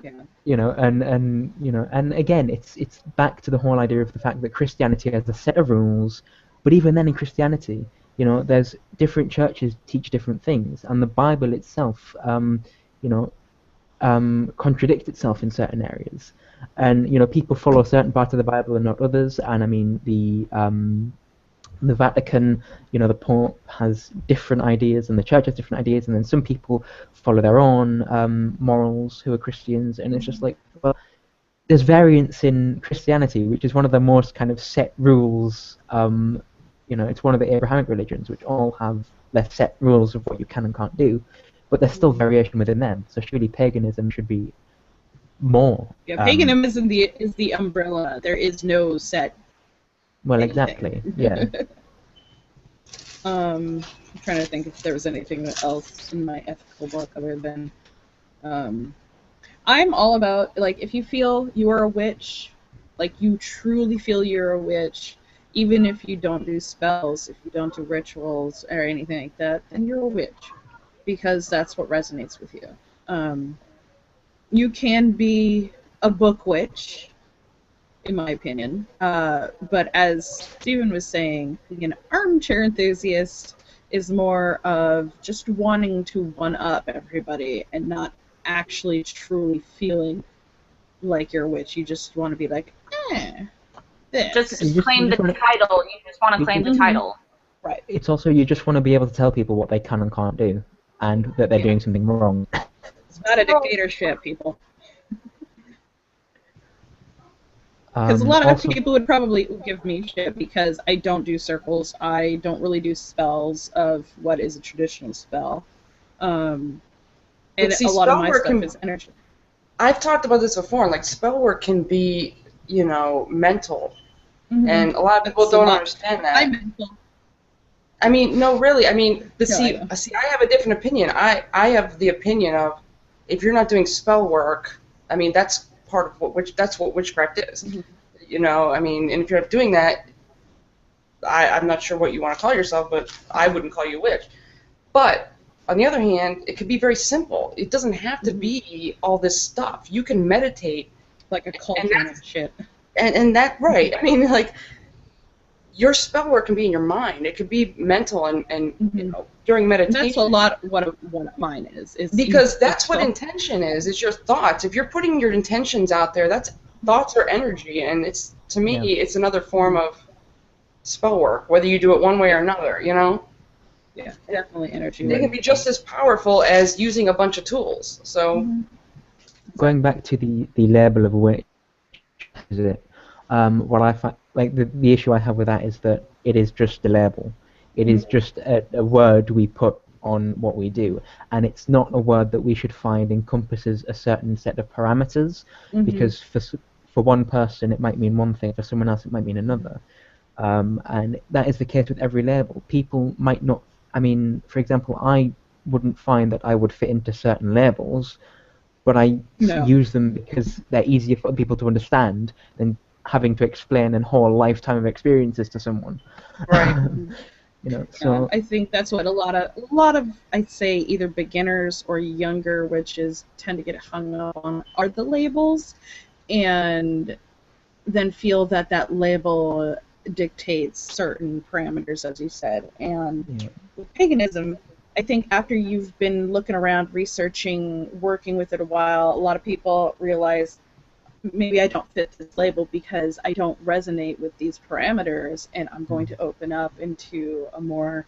[SPEAKER 4] Yeah.
[SPEAKER 3] And again, it's back to the whole idea of the fact that Christianity has a set of rules, but even then in Christianity, there's different churches teach different things, and the Bible itself, contradicts itself in certain areas, and people follow certain parts of the Bible and not others, and I mean the Vatican, the Pope has different ideas, and the Church has different ideas, and then some people follow their own morals who are Christians, and it's just like, well, there's variance in Christianity, which is one of the most kind of set rules. It's one of the Abrahamic religions, which all have their set rules of what you can and can't do, but there's still variation within them. So surely paganism should be more.
[SPEAKER 4] Yeah, paganism is the umbrella. There is no set.
[SPEAKER 3] Well,
[SPEAKER 4] anything.
[SPEAKER 3] Exactly. Yeah.
[SPEAKER 4] I'm trying to think if there was anything else in my ethical book other than. I'm all about, like, if you feel you are a witch, like you truly feel you're a witch, even if you don't do spells, if you don't do rituals or anything like that, then you're a witch, because that's what resonates with you. You can be a book witch, in my opinion, but as Stephen was saying, being an armchair enthusiast is more of just wanting to one-up everybody and not actually truly feeling like you're a witch. You just want to be like, this.
[SPEAKER 1] Just claim the title. You just want to claim the title.
[SPEAKER 4] Right.
[SPEAKER 3] It's also you just want to be able to tell people what they can and can't do, and that they're doing something wrong.
[SPEAKER 4] It's not a dictatorship, people. Because a lot of people would probably give me shit because I don't do circles. I don't really do spells of what is a traditional spell. And
[SPEAKER 2] see,
[SPEAKER 4] a lot of my stuff is energy.
[SPEAKER 2] I've talked about this before, and like spellwork can be, you know, mental. And a lot of people don't understand that.
[SPEAKER 4] I'm mental.
[SPEAKER 2] I mean, no, really. I mean, but
[SPEAKER 4] No,
[SPEAKER 2] I have a different opinion. I have the opinion of if you're not doing spell work, I mean, that's part of that's what witchcraft is. You know, I mean, and if you're not doing that, I'm not sure what you want to call yourself, but I wouldn't call you a witch. But on the other hand, it could be very simple. It doesn't have to be all this stuff. You can meditate.
[SPEAKER 4] Like a cauldron of shit.
[SPEAKER 2] And that, right. I mean, like, your spell work can be in your mind. It could be mental and you know, during meditation.
[SPEAKER 4] And that's a lot what mine is
[SPEAKER 2] because that's what intention is your thoughts. If you're putting your intentions out there, that's thoughts are energy, and it's, to me, it's another form of spell work, whether you do it one way or another, you know?
[SPEAKER 4] Yeah, definitely energy.
[SPEAKER 2] They can be just as powerful as using a bunch of tools. So,
[SPEAKER 3] going back to the label of witch, is it? What I find, like the issue I have with that is that it is just a label. It is just a word we put on what we do, and it's not a word that we should find encompasses a certain set of parameters, because for one person it might mean one thing, for someone else it might mean another, and that is the case with every label. People might not, I mean, for example, I wouldn't find that I would fit into certain labels, but I use them because they're easier for people to understand than having to explain a whole lifetime of experiences to someone.
[SPEAKER 2] Right.
[SPEAKER 3] You know, so
[SPEAKER 4] I think that's what a lot of I'd say either beginners or younger witches tend to get hung up on are the labels, and then feel that label dictates certain parameters, as you said. And with paganism, I think after you've been looking around, researching, working with it a while, a lot of people realize maybe I don't fit this label because I don't resonate with these parameters, and I'm going to open up into a more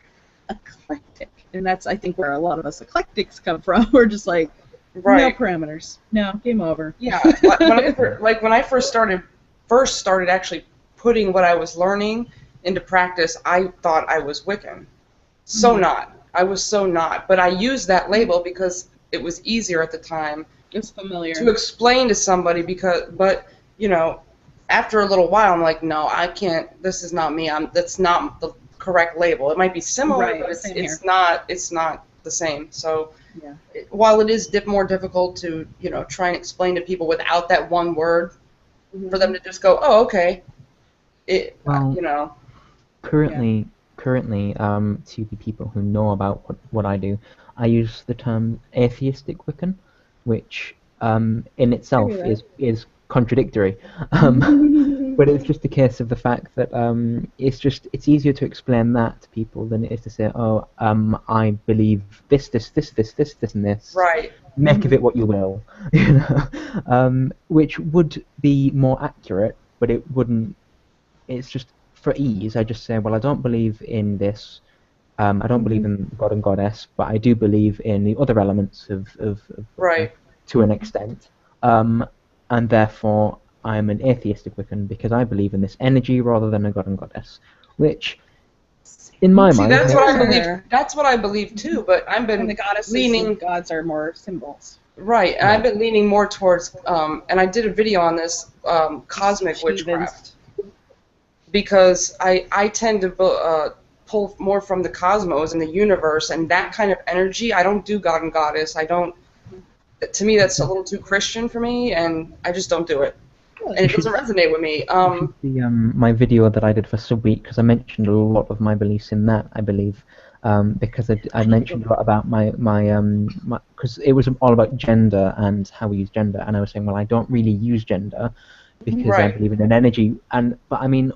[SPEAKER 4] eclectic. And that's, I think, where a lot of us eclectics come from. We're just like, no parameters. No, game over.
[SPEAKER 2] Yeah, when I first started actually putting what I was learning into practice, I thought I was Wiccan. So not. I was so not. But I used that label because it was easier at the time.
[SPEAKER 4] It's familiar.
[SPEAKER 2] To explain to somebody but, you know, after a little while, I'm like, no, I can't, this is not me. That's not the correct label. It might be similar, but it's not the same. So while it is more difficult to, you know, try and explain to people without that one word, for them to just go, oh, okay, you know.
[SPEAKER 3] Currently, to the people who know about what I do, I use the term atheistic Wiccan, which in itself is contradictory, but it's just a case of the fact that it's easier to explain that to people than it is to say, oh, I believe this, and this.
[SPEAKER 2] Right.
[SPEAKER 3] Make of it what you will, you know, which would be more accurate, but it wouldn't. It's just for ease. I just say, well, I don't believe in this. I don't believe in God and Goddess, but I do believe in the other elements of to an extent, and therefore I'm an atheistic Wiccan because I believe in this energy rather than a God and Goddess, which, in my mind,
[SPEAKER 2] that's what I believe. That's what I believe too. But I've been
[SPEAKER 4] the goddesses and gods are more symbols.
[SPEAKER 2] Right, and I've been leaning more towards, and I did a video on this, cosmic witchcraft, because I tend to pull more from the cosmos and the universe and that kind of energy. I don't do God and Goddess. I don't. To me, that's a little too Christian for me, and I just don't do it. And it doesn't resonate with me.
[SPEAKER 3] My video that I did for Subweek, because I mentioned a lot of my beliefs in that, I believe, because I mentioned a lot about my because it was all about gender and how we use gender, and I was saying, well, I don't really use gender because I believe in an energy, but I mean,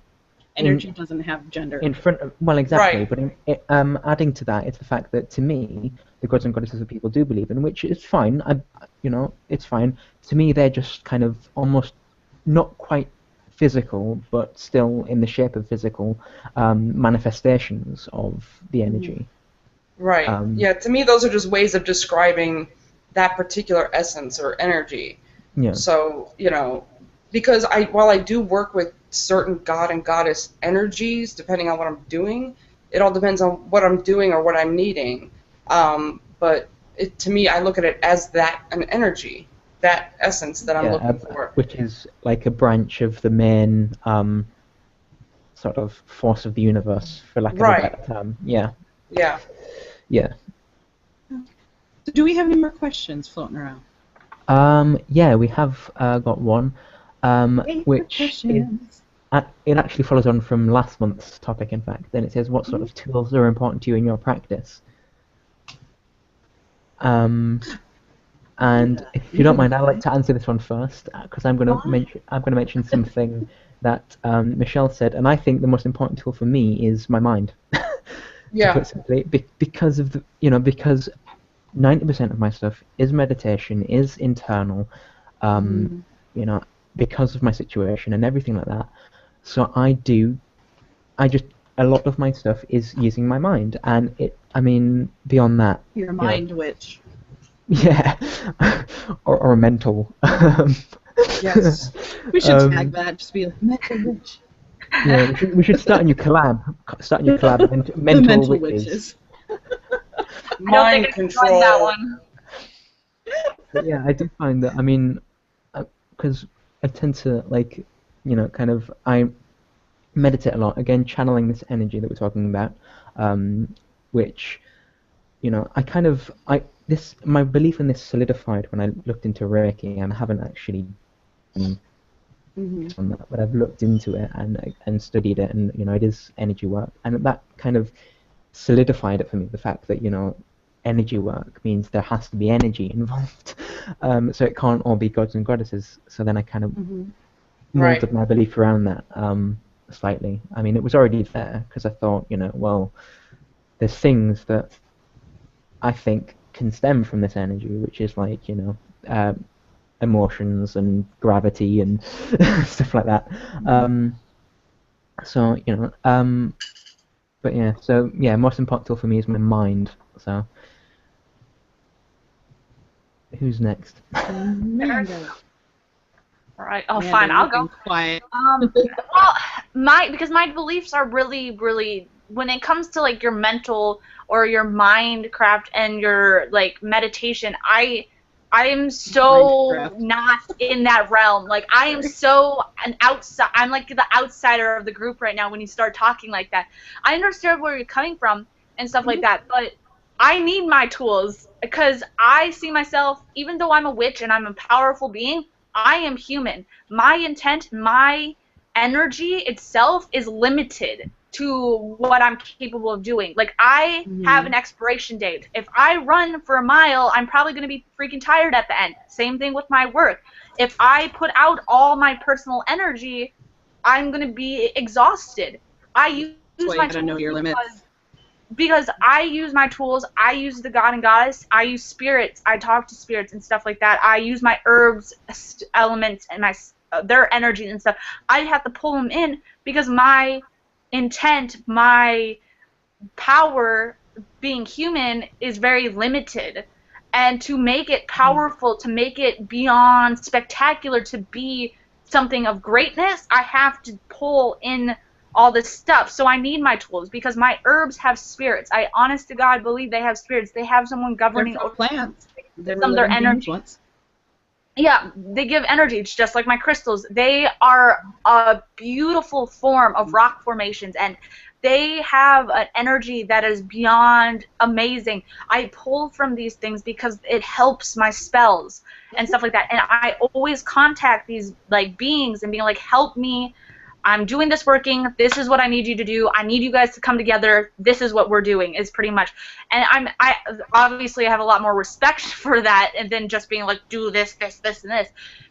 [SPEAKER 4] energy doesn't have gender.
[SPEAKER 3] In front of, well, exactly, but adding to that, it's the fact that to me, the gods and goddesses that people do believe in, which is fine, it's fine. To me, they're just kind of almost not quite physical, but still in the shape of physical manifestations of the energy.
[SPEAKER 2] Right. Yeah, to me those are just ways of describing that particular essence or energy.
[SPEAKER 3] Yeah.
[SPEAKER 2] So, you know, because while I do work with certain god and goddess energies, depending on what I'm doing, it all depends on what I'm doing or what I'm needing. But to me, I look at it as an energy, that essence that I'm looking for.
[SPEAKER 3] Which is like a branch of the main sort of force of the universe, for lack of a better term. Yeah.
[SPEAKER 2] Yeah.
[SPEAKER 3] Yeah.
[SPEAKER 4] So do we have any more questions floating around?
[SPEAKER 3] Yeah, we have got one, which it actually follows on from last month's topic, in fact. Then it says, what sort of tools are important to you in your practice? And if you don't mind, I'd like to answer this one first, because I'm going to mention something that Michele said, and I think the most important tool for me is my mind.
[SPEAKER 2] Yeah.
[SPEAKER 3] To put it simply, because of because 90% of my stuff is meditation, is internal, because of my situation and everything like that. So a lot of my stuff is using my mind, and beyond that.
[SPEAKER 4] You're a mind witch.
[SPEAKER 3] Yeah, or a mental.
[SPEAKER 2] Yes.
[SPEAKER 4] We should tag that, just be like, mental witch.
[SPEAKER 3] Yeah, we should start a new collab. Mental witches.
[SPEAKER 2] Mind control.
[SPEAKER 1] That one.
[SPEAKER 3] But yeah, I do find that, because I tend to, I meditate a lot, again, channeling this energy that we're talking about, which, my belief in this solidified when I looked into Reiki, and I haven't actually on that, but I've looked into it and studied it, and, it is energy work, and that kind of solidified it for me, the fact that, energy work means there has to be energy involved, so it can't all be gods and goddesses. So then I kind of molded my belief around that slightly. It was already there, because I thought, well, there's things that I think can stem from this energy, which is like, emotions and gravity and stuff like that. But yeah, most important tool for me is my mind. So, who's next?
[SPEAKER 4] Amanda.
[SPEAKER 1] All right. Oh,
[SPEAKER 4] Amanda,
[SPEAKER 1] fine. I'll go.
[SPEAKER 4] Quiet.
[SPEAKER 1] Well, because my beliefs are really, really, when it comes to like your mental or your mind craft and your like meditation, I am so not in that realm. Like, I am so I'm like the outsider of the group right now when you start talking like that. I understand where you're coming from and stuff like that, but I need my tools, because I see myself, even though I'm a witch and I'm a powerful being, I am human. My intent, my energy itself is limited to what I'm capable of doing. Like, I have an expiration date. If I run for a mile, I'm probably going to be freaking tired at the end. Same thing with my work. If I put out all my personal energy, I'm going to be exhausted. I use my tools know your limits. Because I use my tools. I use the god and goddess. I use spirits. I talk to spirits and stuff like that. I use my herbs, elements, and their energy and stuff. I have to pull them in, because my intent, my power, being human, is very limited. And to make it powerful, to make it beyond spectacular, to be something of greatness, I have to pull in all this stuff. So I need my tools, because my herbs have spirits. I honest to God believe they have spirits. They have someone governing over
[SPEAKER 4] plants.
[SPEAKER 1] Some of their energy. Yeah, they give energy. It's just like my crystals. They are a beautiful form of rock formations, and they have an energy that is beyond amazing. I pull from these things because it helps my spells and stuff like that. And I always contact these like beings and being like, help me. I'm doing this working. This is what I need you to do. I need you guys to come together. This is what we're doing, is pretty much. And I obviously have a lot more respect for that than just being like, do this, this, this, and this.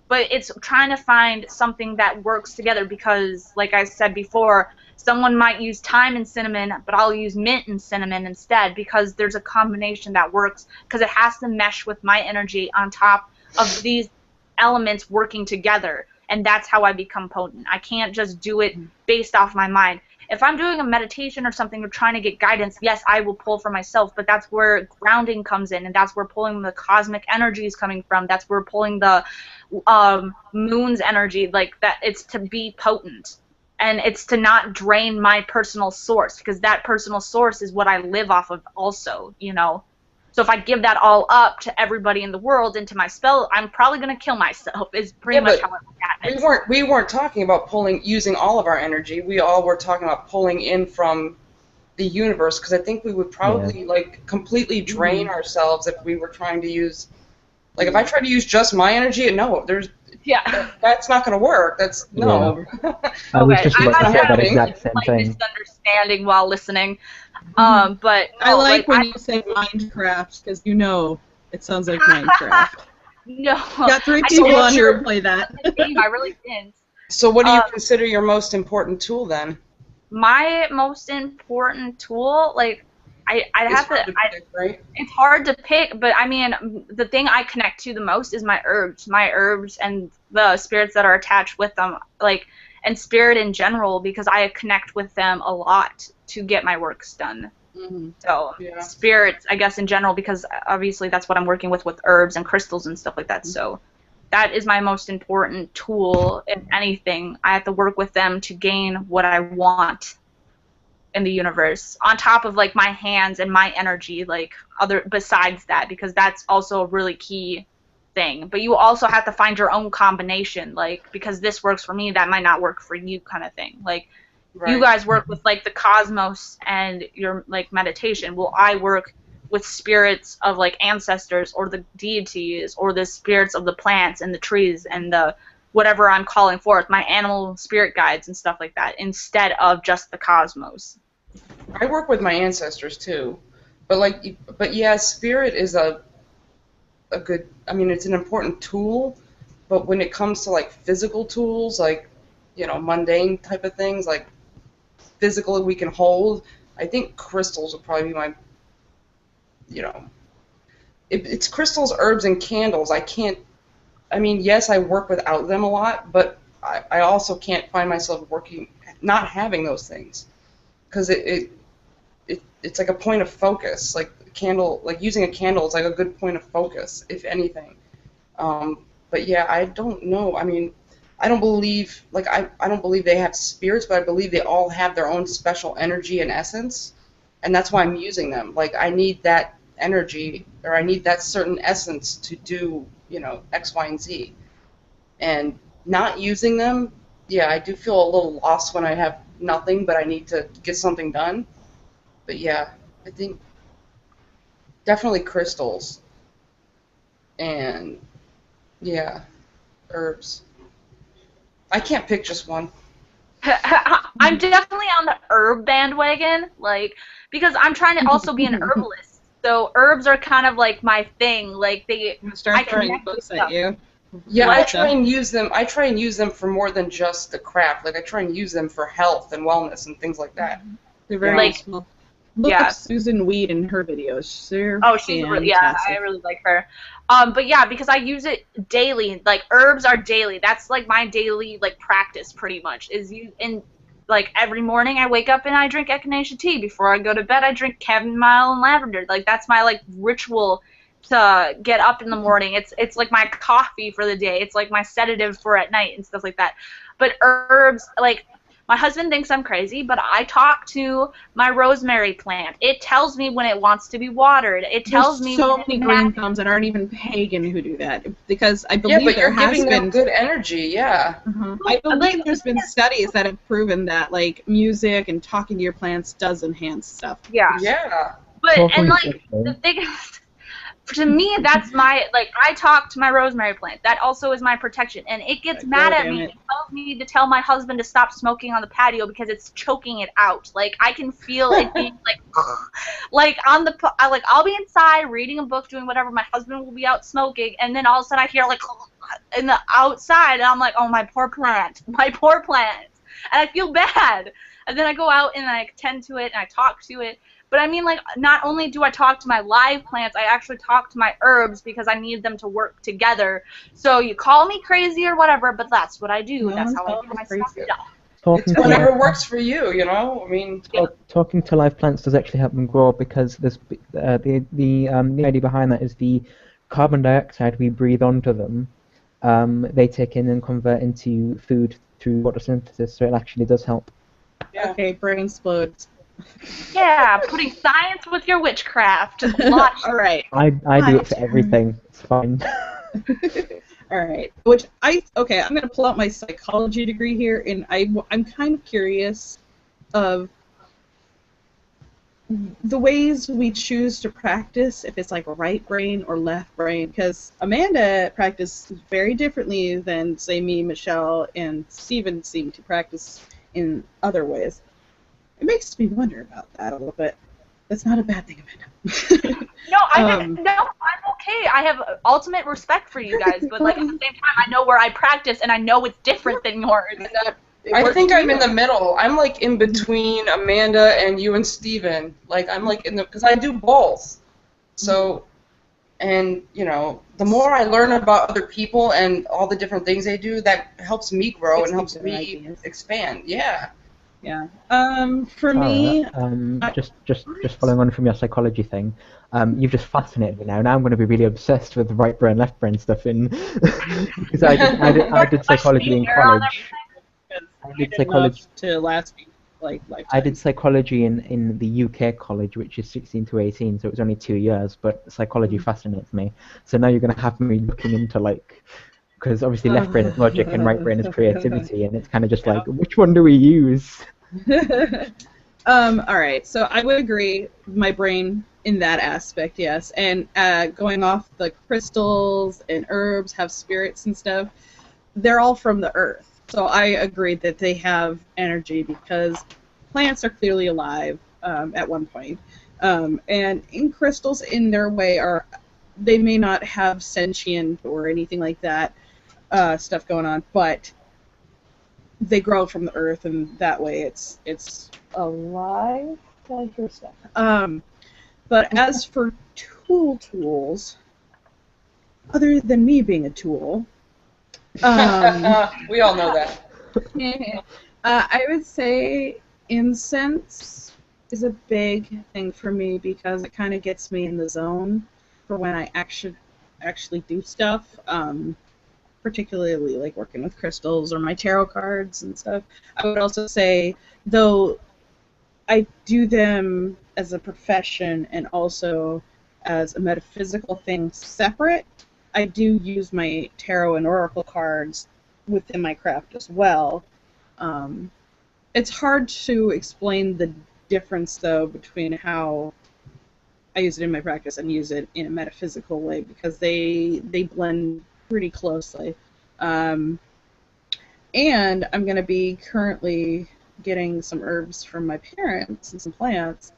[SPEAKER 1] But it's trying to find something that works together, because, like I said before, someone might use thyme and cinnamon, but I'll use mint and cinnamon instead, because there's a combination that works, because it has to mesh with my energy on top of these elements working together. and that's how I become potent. I can't just do it based off my mind. If I'm doing a meditation or something or trying to get guidance, yes, I will pull for myself, but that's where grounding comes in, and that's where pulling the cosmic energy is coming from. That's where pulling the moon's energy, like that. It's to be potent, and it's to not drain my personal source, because that personal source is what I live off of also, you know. So if I give that all up to everybody in the world and to my spell, I'm probably going to kill myself, is pretty much how I look at it.
[SPEAKER 2] We weren't talking about using all of our energy. We all were talking about pulling in from the universe, because I think we would probably like completely drain ourselves if we were trying to use, like if I tried to use just my energy, that's not going to work. That's no.
[SPEAKER 3] I was just about to say that exact same
[SPEAKER 1] like
[SPEAKER 3] thing.
[SPEAKER 1] Misunderstanding while listening. But no,
[SPEAKER 4] I like when you say Minecraft, because you know it sounds like Minecraft.
[SPEAKER 1] No.
[SPEAKER 4] Got 3 people on here who play that.
[SPEAKER 1] I really didn't.
[SPEAKER 2] So what do you consider your most important tool then?
[SPEAKER 1] My most important tool, like, I'd have to
[SPEAKER 2] pick, right?
[SPEAKER 1] It's hard to pick, but I mean, the thing I connect to the most is my herbs and the spirits that are attached with them, like, and spirit in general, because I connect with them a lot to get my works done.
[SPEAKER 2] Mm-hmm.
[SPEAKER 1] So spirits, I guess, in general, because obviously that's what I'm working with herbs and crystals and stuff like that. So that is my most important tool. If anything, I have to work with them to gain what I want in the universe, on top of like my hands and my energy, like besides that, because that's also a really key thing. But you also have to find your own combination, like, because this works for me, that might not work for you, kind of thing. Like, you guys work with like the cosmos and your like meditation. Well, I work with spirits of like ancestors or the deities or the spirits of the plants and the trees and the whatever I'm calling forth, my animal spirit guides and stuff like that, instead of just the cosmos.
[SPEAKER 2] I work with my ancestors too, but yeah, spirit is a good. I mean, it's an important tool, but when it comes to like physical tools, like, you know, mundane type of things, like physically we can hold, I think crystals would probably be my, you know, it's crystals, herbs, and candles. I mean, yes, I work without them a lot, but I also can't find myself not having those things, because it's like a point of focus. Like using a candle is like a good point of focus, if anything. But yeah, I don't know. I mean, I don't believe they have spirits, but I believe they all have their own special energy and essence, and that's why I'm using them. Like, I need that energy, or I need that certain essence to do, you know, X, Y, and Z. And not using them, yeah, I do feel a little lost when I have nothing, but I need to get something done. But yeah, I think definitely crystals. And yeah, herbs. I can't pick just one.
[SPEAKER 1] I'm definitely on the herb bandwagon, like, because I'm trying to also be an herbalist. So herbs are kind of like my thing. Like,
[SPEAKER 4] I throwing books at you.
[SPEAKER 2] Yeah, I try and use them. I try and use them for more than just the craft. Like, I try and use them for health and wellness and things like that.
[SPEAKER 4] They're very useful. Look up Susan Weed in her videos.
[SPEAKER 1] She's really, I really like her. But yeah, because I use it daily. Like, herbs are daily. That's like my daily like practice, pretty much. Like, every morning I wake up and I drink echinacea tea. Before I go to bed, I drink chamomile and lavender. Like, that's my like ritual to get up in the morning. It's like my coffee for the day. It's like my sedative for at night and stuff like that. But herbs, like, my husband thinks I'm crazy, but I talk to my rosemary plant. It tells me when it wants to be watered. It tells me
[SPEAKER 4] so many green thumbs that aren't even pagan who do that, because I believe there has been
[SPEAKER 2] them good energy. Yeah.
[SPEAKER 4] I believe there's been studies that have proven that like music and talking to your plants does enhance stuff.
[SPEAKER 1] Yeah.
[SPEAKER 2] Yeah.
[SPEAKER 1] But and like the thing is, to me, that's my, like, I talk to my rosemary plant. That also is my protection. And it gets mad at me and tells me to tell my husband to stop smoking on the patio because it's choking it out. Like, I can feel it being like I'll be inside reading a book, doing whatever. My husband will be out smoking. And then all of a sudden I hear, like, in the outside. And I'm like, oh, my poor plant. My poor plant. And I feel bad. And then I go out and I tend to it and I talk to it. But I mean, like, not only do I talk to my live plants, I actually talk to my herbs because I need them to work together. So you call me crazy or whatever, but that's what I do.
[SPEAKER 4] No
[SPEAKER 1] That's
[SPEAKER 4] one's
[SPEAKER 1] how I
[SPEAKER 4] calling
[SPEAKER 1] do my
[SPEAKER 4] you crazy.
[SPEAKER 1] stuff.
[SPEAKER 3] Talking
[SPEAKER 2] It's
[SPEAKER 3] to
[SPEAKER 2] whatever
[SPEAKER 3] live,
[SPEAKER 2] works for you, you know? I mean,
[SPEAKER 3] talking to live plants does actually help them grow because there's the idea behind that is the carbon dioxide we breathe onto them, they take in and convert into food through photosynthesis, so it actually does help.
[SPEAKER 2] yeah.
[SPEAKER 4] Okay, brain explodes.
[SPEAKER 1] Yeah, putting science with your witchcraft. Logic.
[SPEAKER 4] All right.
[SPEAKER 3] I do it for everything. It's fine.
[SPEAKER 4] All right. Okay, I'm gonna pull out my psychology degree here, and I'm kind of curious of the ways we choose to practice, if it's like right brain or left brain, because Amanda practices very differently than, say, me, Michelle, and Steven seem to practice in other ways. It makes me wonder about that a little bit. That's not a bad thing, Amanda.
[SPEAKER 1] No, I'm okay. I have ultimate respect for you guys, but like at the same time, I know where I practice, and I know it's different than yours.
[SPEAKER 2] I think I'm in the middle. I'm like in between Amanda and you and Steven. Like I'm like in the, because I do both. So, and you know, the more I learn about other people and all the different things they do, that helps me grow and helps me expand. Yeah.
[SPEAKER 4] Yeah. For me,
[SPEAKER 3] just following on from your psychology thing, you've just fascinated me now. Now I'm going to be really obsessed with right brain, left brain stuff in because I did psychology in college. I did psychology
[SPEAKER 4] to last me like lifetime.
[SPEAKER 3] I did psychology in the UK college, which is 16 to 18, so it was only 2 years. But psychology fascinates me. So now you're going to have me looking into like. Because obviously left brain is logic and right brain is creativity, and it's kind of just like, which one do we use?
[SPEAKER 4] All right, so I would agree, my brain in that aspect, yes. And going off the crystals and herbs have spirits and stuff, they're all from the earth. So I agree that they have energy because plants are clearly alive at one point. And in crystals in their way they may not have sentient or anything like that stuff going on, but they grow from the earth, and that way it's alive. Did I hear stuff? But as for tools, other than me being a tool,
[SPEAKER 2] we all know that.
[SPEAKER 4] I would say incense is a big thing for me because it kind of gets me in the zone for when I actually do stuff. Particularly like working with crystals or my tarot cards and stuff. I would also say, though I do them as a profession and also as a metaphysical thing separate, I do use my tarot and oracle cards within my craft as well. It's hard to explain the difference, though, between how I use it in my practice and use it in a metaphysical way because they blend pretty closely. And I'm going to be currently getting some herbs from my parents and some plants.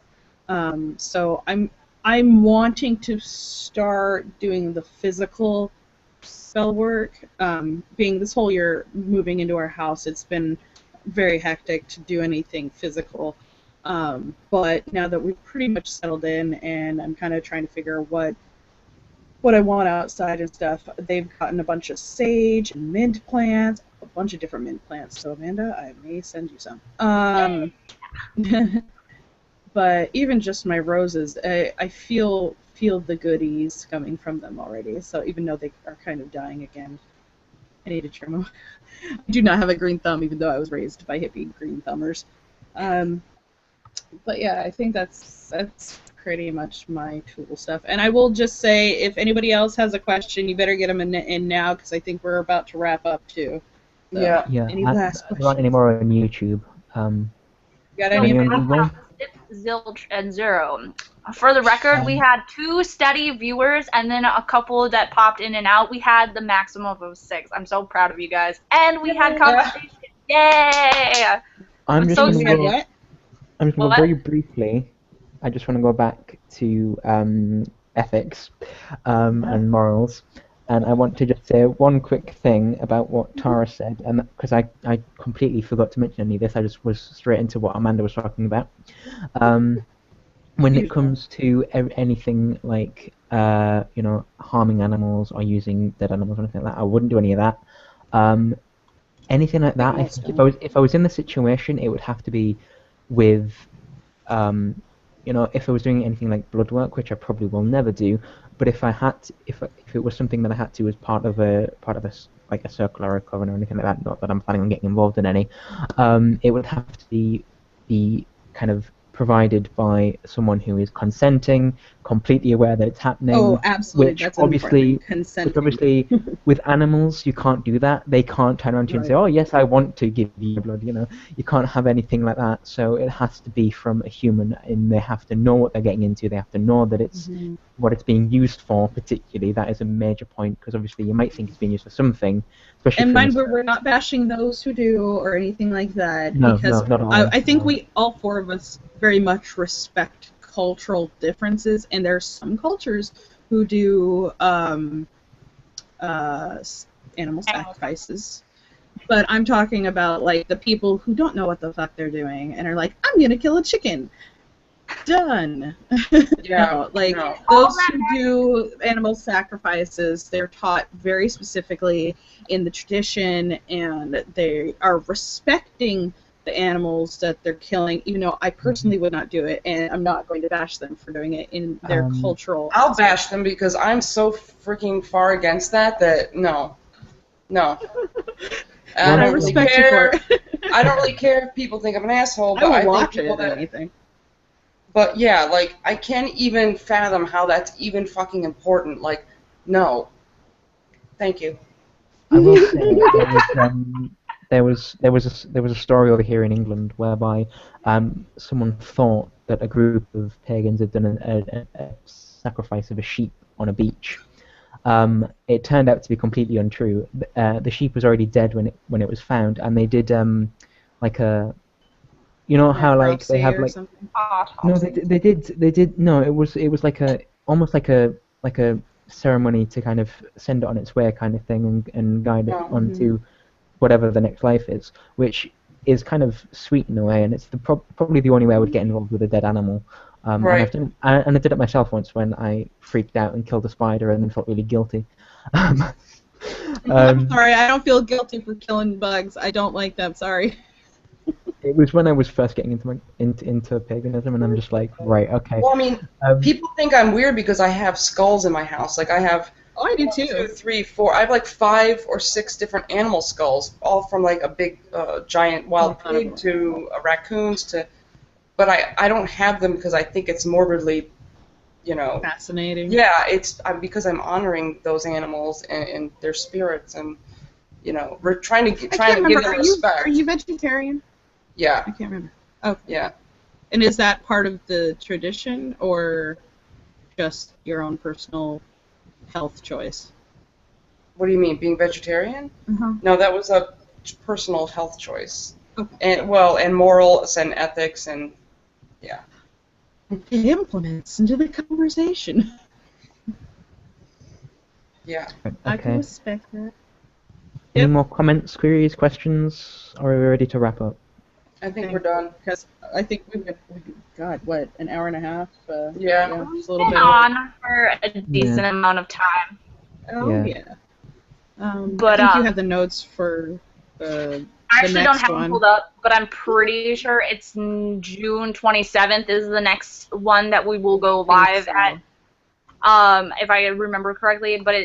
[SPEAKER 4] So I'm wanting to start doing the physical spell work. Being this whole year moving into our house, it's been very hectic to do anything physical. But now that we've pretty much settled in and I'm kind of trying to figure out what I want outside and stuff, they've gotten a bunch of sage and mint plants, a bunch of different mint plants. So Amanda, I may send you some. But even just my roses, I feel the goodies coming from them already. So even though they are kind of dying again, I need to trim them. I do not have a green thumb, even though I was raised by hippie green thumbers. But yeah, I think that's pretty much my tool stuff. And I will just say, if anybody else has a question, you better get them in now, because I think we're about to wrap up too. So,
[SPEAKER 2] Yeah.
[SPEAKER 4] Any last questions?
[SPEAKER 3] There aren't any more on YouTube.
[SPEAKER 4] You got any?
[SPEAKER 1] Zilch and zero. For the record, we had 2 steady viewers and then a couple that popped in and out. We had the maximum of 6. I'm so proud of you guys. And we had conversation. Yay!
[SPEAKER 3] I'm just
[SPEAKER 1] so
[SPEAKER 3] going to go
[SPEAKER 1] What?
[SPEAKER 3] very briefly. I just want to go back to ethics and morals. And I want to just say one quick thing about what Tara said, and because I completely forgot to mention any of this, I just was straight into what Amanda was talking about. when it comes to anything like harming animals or using dead animals or anything like that, I wouldn't do any of that. Anything like that, I think if I was in the situation, it would have to be with if I was doing anything like blood work, which I probably will never do. But if I had to, if it was something that I had to as part of a like a circle or a coven or anything like that, not that I'm planning on getting involved in any, it would have to be kind of provided by someone who is consenting, completely aware that it's happening.
[SPEAKER 4] Oh, absolutely.
[SPEAKER 3] Which
[SPEAKER 4] That's
[SPEAKER 3] obviously,
[SPEAKER 4] consenting.
[SPEAKER 3] which obviously, with animals, you can't do that. They can't turn around to you and say, "Oh, yes, I want to give you blood." You can't have anything like that. So it has to be from a human, and they have to know what they're getting into. They have to know that it's what it's being used for. Particularly, that is a major point, because obviously you might think it's being used for something. Especially
[SPEAKER 4] and mind, we're not bashing those who do or anything like that.
[SPEAKER 3] No,
[SPEAKER 4] because
[SPEAKER 3] not at all.
[SPEAKER 4] I think we all four of us very much respect cultural differences, and there are some cultures who do animal sacrifices. But I'm talking about like the people who don't know what the fuck they're doing and are like, I'm gonna kill a chicken. Done.
[SPEAKER 2] Yeah.
[SPEAKER 4] Those who do animal sacrifices, they're taught very specifically in the tradition, and they are respecting the animals that they're killing, even though I personally would not do it, and I'm not going to bash them for doing it in their cultural
[SPEAKER 2] I'll bash them because I'm so freaking far against that no. I don't really care. I don't really care if people think I'm an asshole, but
[SPEAKER 4] I
[SPEAKER 2] I
[SPEAKER 4] will watch
[SPEAKER 2] think people
[SPEAKER 4] it or anything.
[SPEAKER 2] But yeah, like, I can't even fathom how that's even fucking important. Like, no. Thank you.
[SPEAKER 3] I will say there was a story over here in England whereby someone thought that a group of pagans had done a sacrifice of a sheep on a beach. It turned out to be completely untrue. The sheep was already dead when it was found, and they did like a. You know how like they have like no they did no it was like a almost like a ceremony to kind of send it on its way kind of thing and guide it onto whatever the next life is, which is kind of sweet in a way, and it's probably the only way I would get involved with a dead animal.
[SPEAKER 2] Right.
[SPEAKER 3] And I did it myself once when I freaked out and killed a spider and then felt really guilty.
[SPEAKER 4] I'm sorry, I don't feel guilty for killing bugs. I don't like them. Sorry.
[SPEAKER 3] It was when I was first getting into paganism, and I'm just like, right, okay.
[SPEAKER 2] Well, I mean, people think I'm weird because I have skulls in my house. Like, I have...
[SPEAKER 4] Oh, I do too.
[SPEAKER 2] 1, 2, 3, 4. I have like 5 or 6 different animal skulls, all from like a big, giant wild pig to raccoons to... But I don't have them because I think it's morbidly,
[SPEAKER 4] fascinating.
[SPEAKER 2] Yeah, it's because I'm honoring those animals and their spirits, and we're trying to give them respect.
[SPEAKER 4] Are you vegetarian?
[SPEAKER 2] Yeah.
[SPEAKER 4] I can't remember. Oh.
[SPEAKER 2] Yeah.
[SPEAKER 4] And is that part of the tradition, or just your own personal health choice?
[SPEAKER 2] What do you mean, being vegetarian? No, that was a personal health choice. Okay. And morals and ethics and yeah.
[SPEAKER 4] It implements into the conversation.
[SPEAKER 2] Yeah.
[SPEAKER 3] Okay.
[SPEAKER 4] I can respect that.
[SPEAKER 3] Any more comments, queries, questions, or are we ready to wrap up?
[SPEAKER 2] I think we're done.
[SPEAKER 4] Because I think God, what, an hour and a half?
[SPEAKER 2] Yeah.
[SPEAKER 4] Just a little bit.
[SPEAKER 1] On for a decent amount of time.
[SPEAKER 4] Oh, yeah.
[SPEAKER 1] But,
[SPEAKER 4] I think you have the notes for the
[SPEAKER 1] I actually don't have
[SPEAKER 4] one.
[SPEAKER 1] them pulled up, but I'm pretty sure it's June 27th is the next one that we will go live at. If I remember correctly, but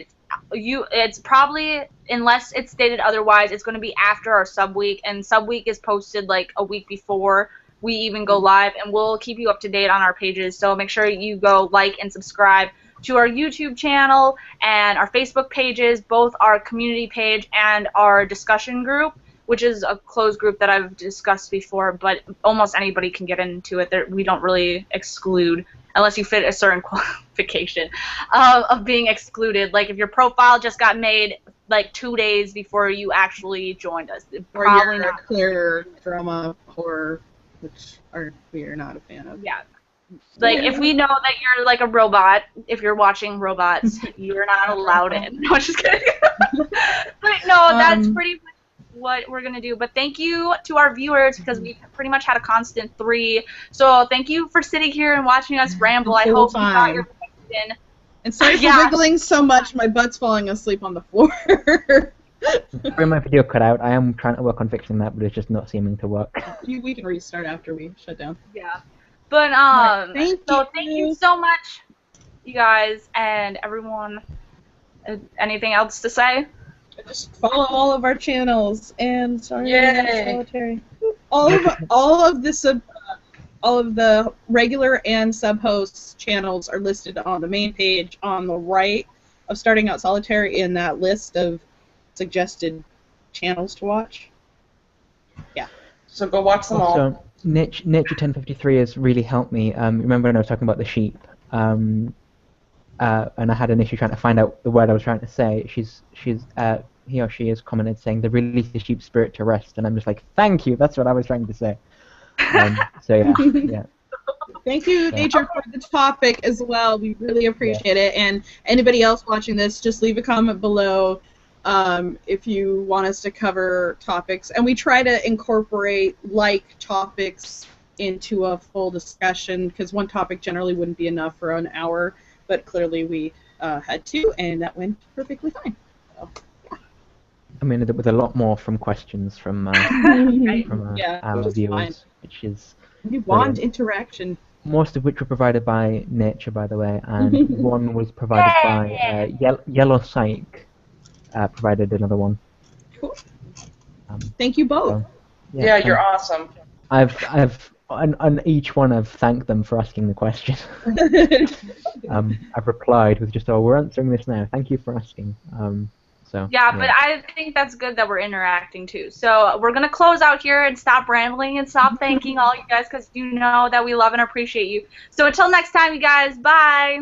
[SPEAKER 1] it's probably, unless it's stated otherwise, it's going to be after our sub week, and sub week is posted like a week before we even go live, and we'll keep you up to date on our pages. So make sure you go like and subscribe to our YouTube channel and our Facebook pages, both our community page and our discussion group, which is a closed group that I've discussed before, but almost anybody can get into it. We don't really exclude, unless you fit a certain qualification of being excluded. Like if your profile just got made like 2 days before you actually joined us.
[SPEAKER 4] Or you're a clear drama horror, which we are not a fan of.
[SPEAKER 1] Yeah. Like, if we know that you're like a robot, if you're watching robots, you're not allowed in. No, I'm just kidding. But no, that's pretty much what we're going to do. But thank you to our viewers, because we pretty much had a constant 3. So thank you for sitting here and watching us ramble. I hope you got your question.
[SPEAKER 4] And sorry for wiggling so much, my butt's falling asleep on the floor.
[SPEAKER 3] Sorry, my video cut out. I am trying to work on fixing that, but it's just not seeming to work.
[SPEAKER 4] We can restart after we shut down.
[SPEAKER 1] Yeah. But,
[SPEAKER 4] thank
[SPEAKER 1] you so much, you guys, and everyone. Anything else to say?
[SPEAKER 4] Just follow all of our channels, and
[SPEAKER 2] Yay!
[SPEAKER 4] all of the regular and sub-hosts channels are listed on the main page on the right of Starting Out Solitary in that list of suggested channels to watch. Yeah.
[SPEAKER 2] So go watch them all.
[SPEAKER 3] So, Nature 1053 has really helped me. Remember when I was talking about the sheep? And I had an issue trying to find out the word I was trying to say. He or she has commented saying, "They release the sheep spirit to rest," and I'm just like, "Thank you. That's what I was trying to say." So yeah.
[SPEAKER 4] Thank you, Nature, for the topic as well. We really appreciate it. And anybody else watching this, just leave a comment below if you want us to cover topics. And we try to incorporate topics into a full discussion, because one topic generally wouldn't be enough for an hour. But clearly we had to, and that went perfectly fine. So, yeah.
[SPEAKER 3] I mean, there was a lot more from questions from our viewers, which is
[SPEAKER 4] we want interaction.
[SPEAKER 3] Most of which were provided by Nature, by the way, and one was provided by Yellow Psych. Provided another one.
[SPEAKER 4] Cool. Thank you both.
[SPEAKER 3] So,
[SPEAKER 2] yeah, you're awesome.
[SPEAKER 3] On each one, I've thanked them for asking the question. I've replied with just, we're answering this now. Thank you for asking. But I think that's good that we're interacting too. So we're going to close out here and stop rambling and stop thanking all you guys, because you know that we love and appreciate you. So until next time, you guys, bye.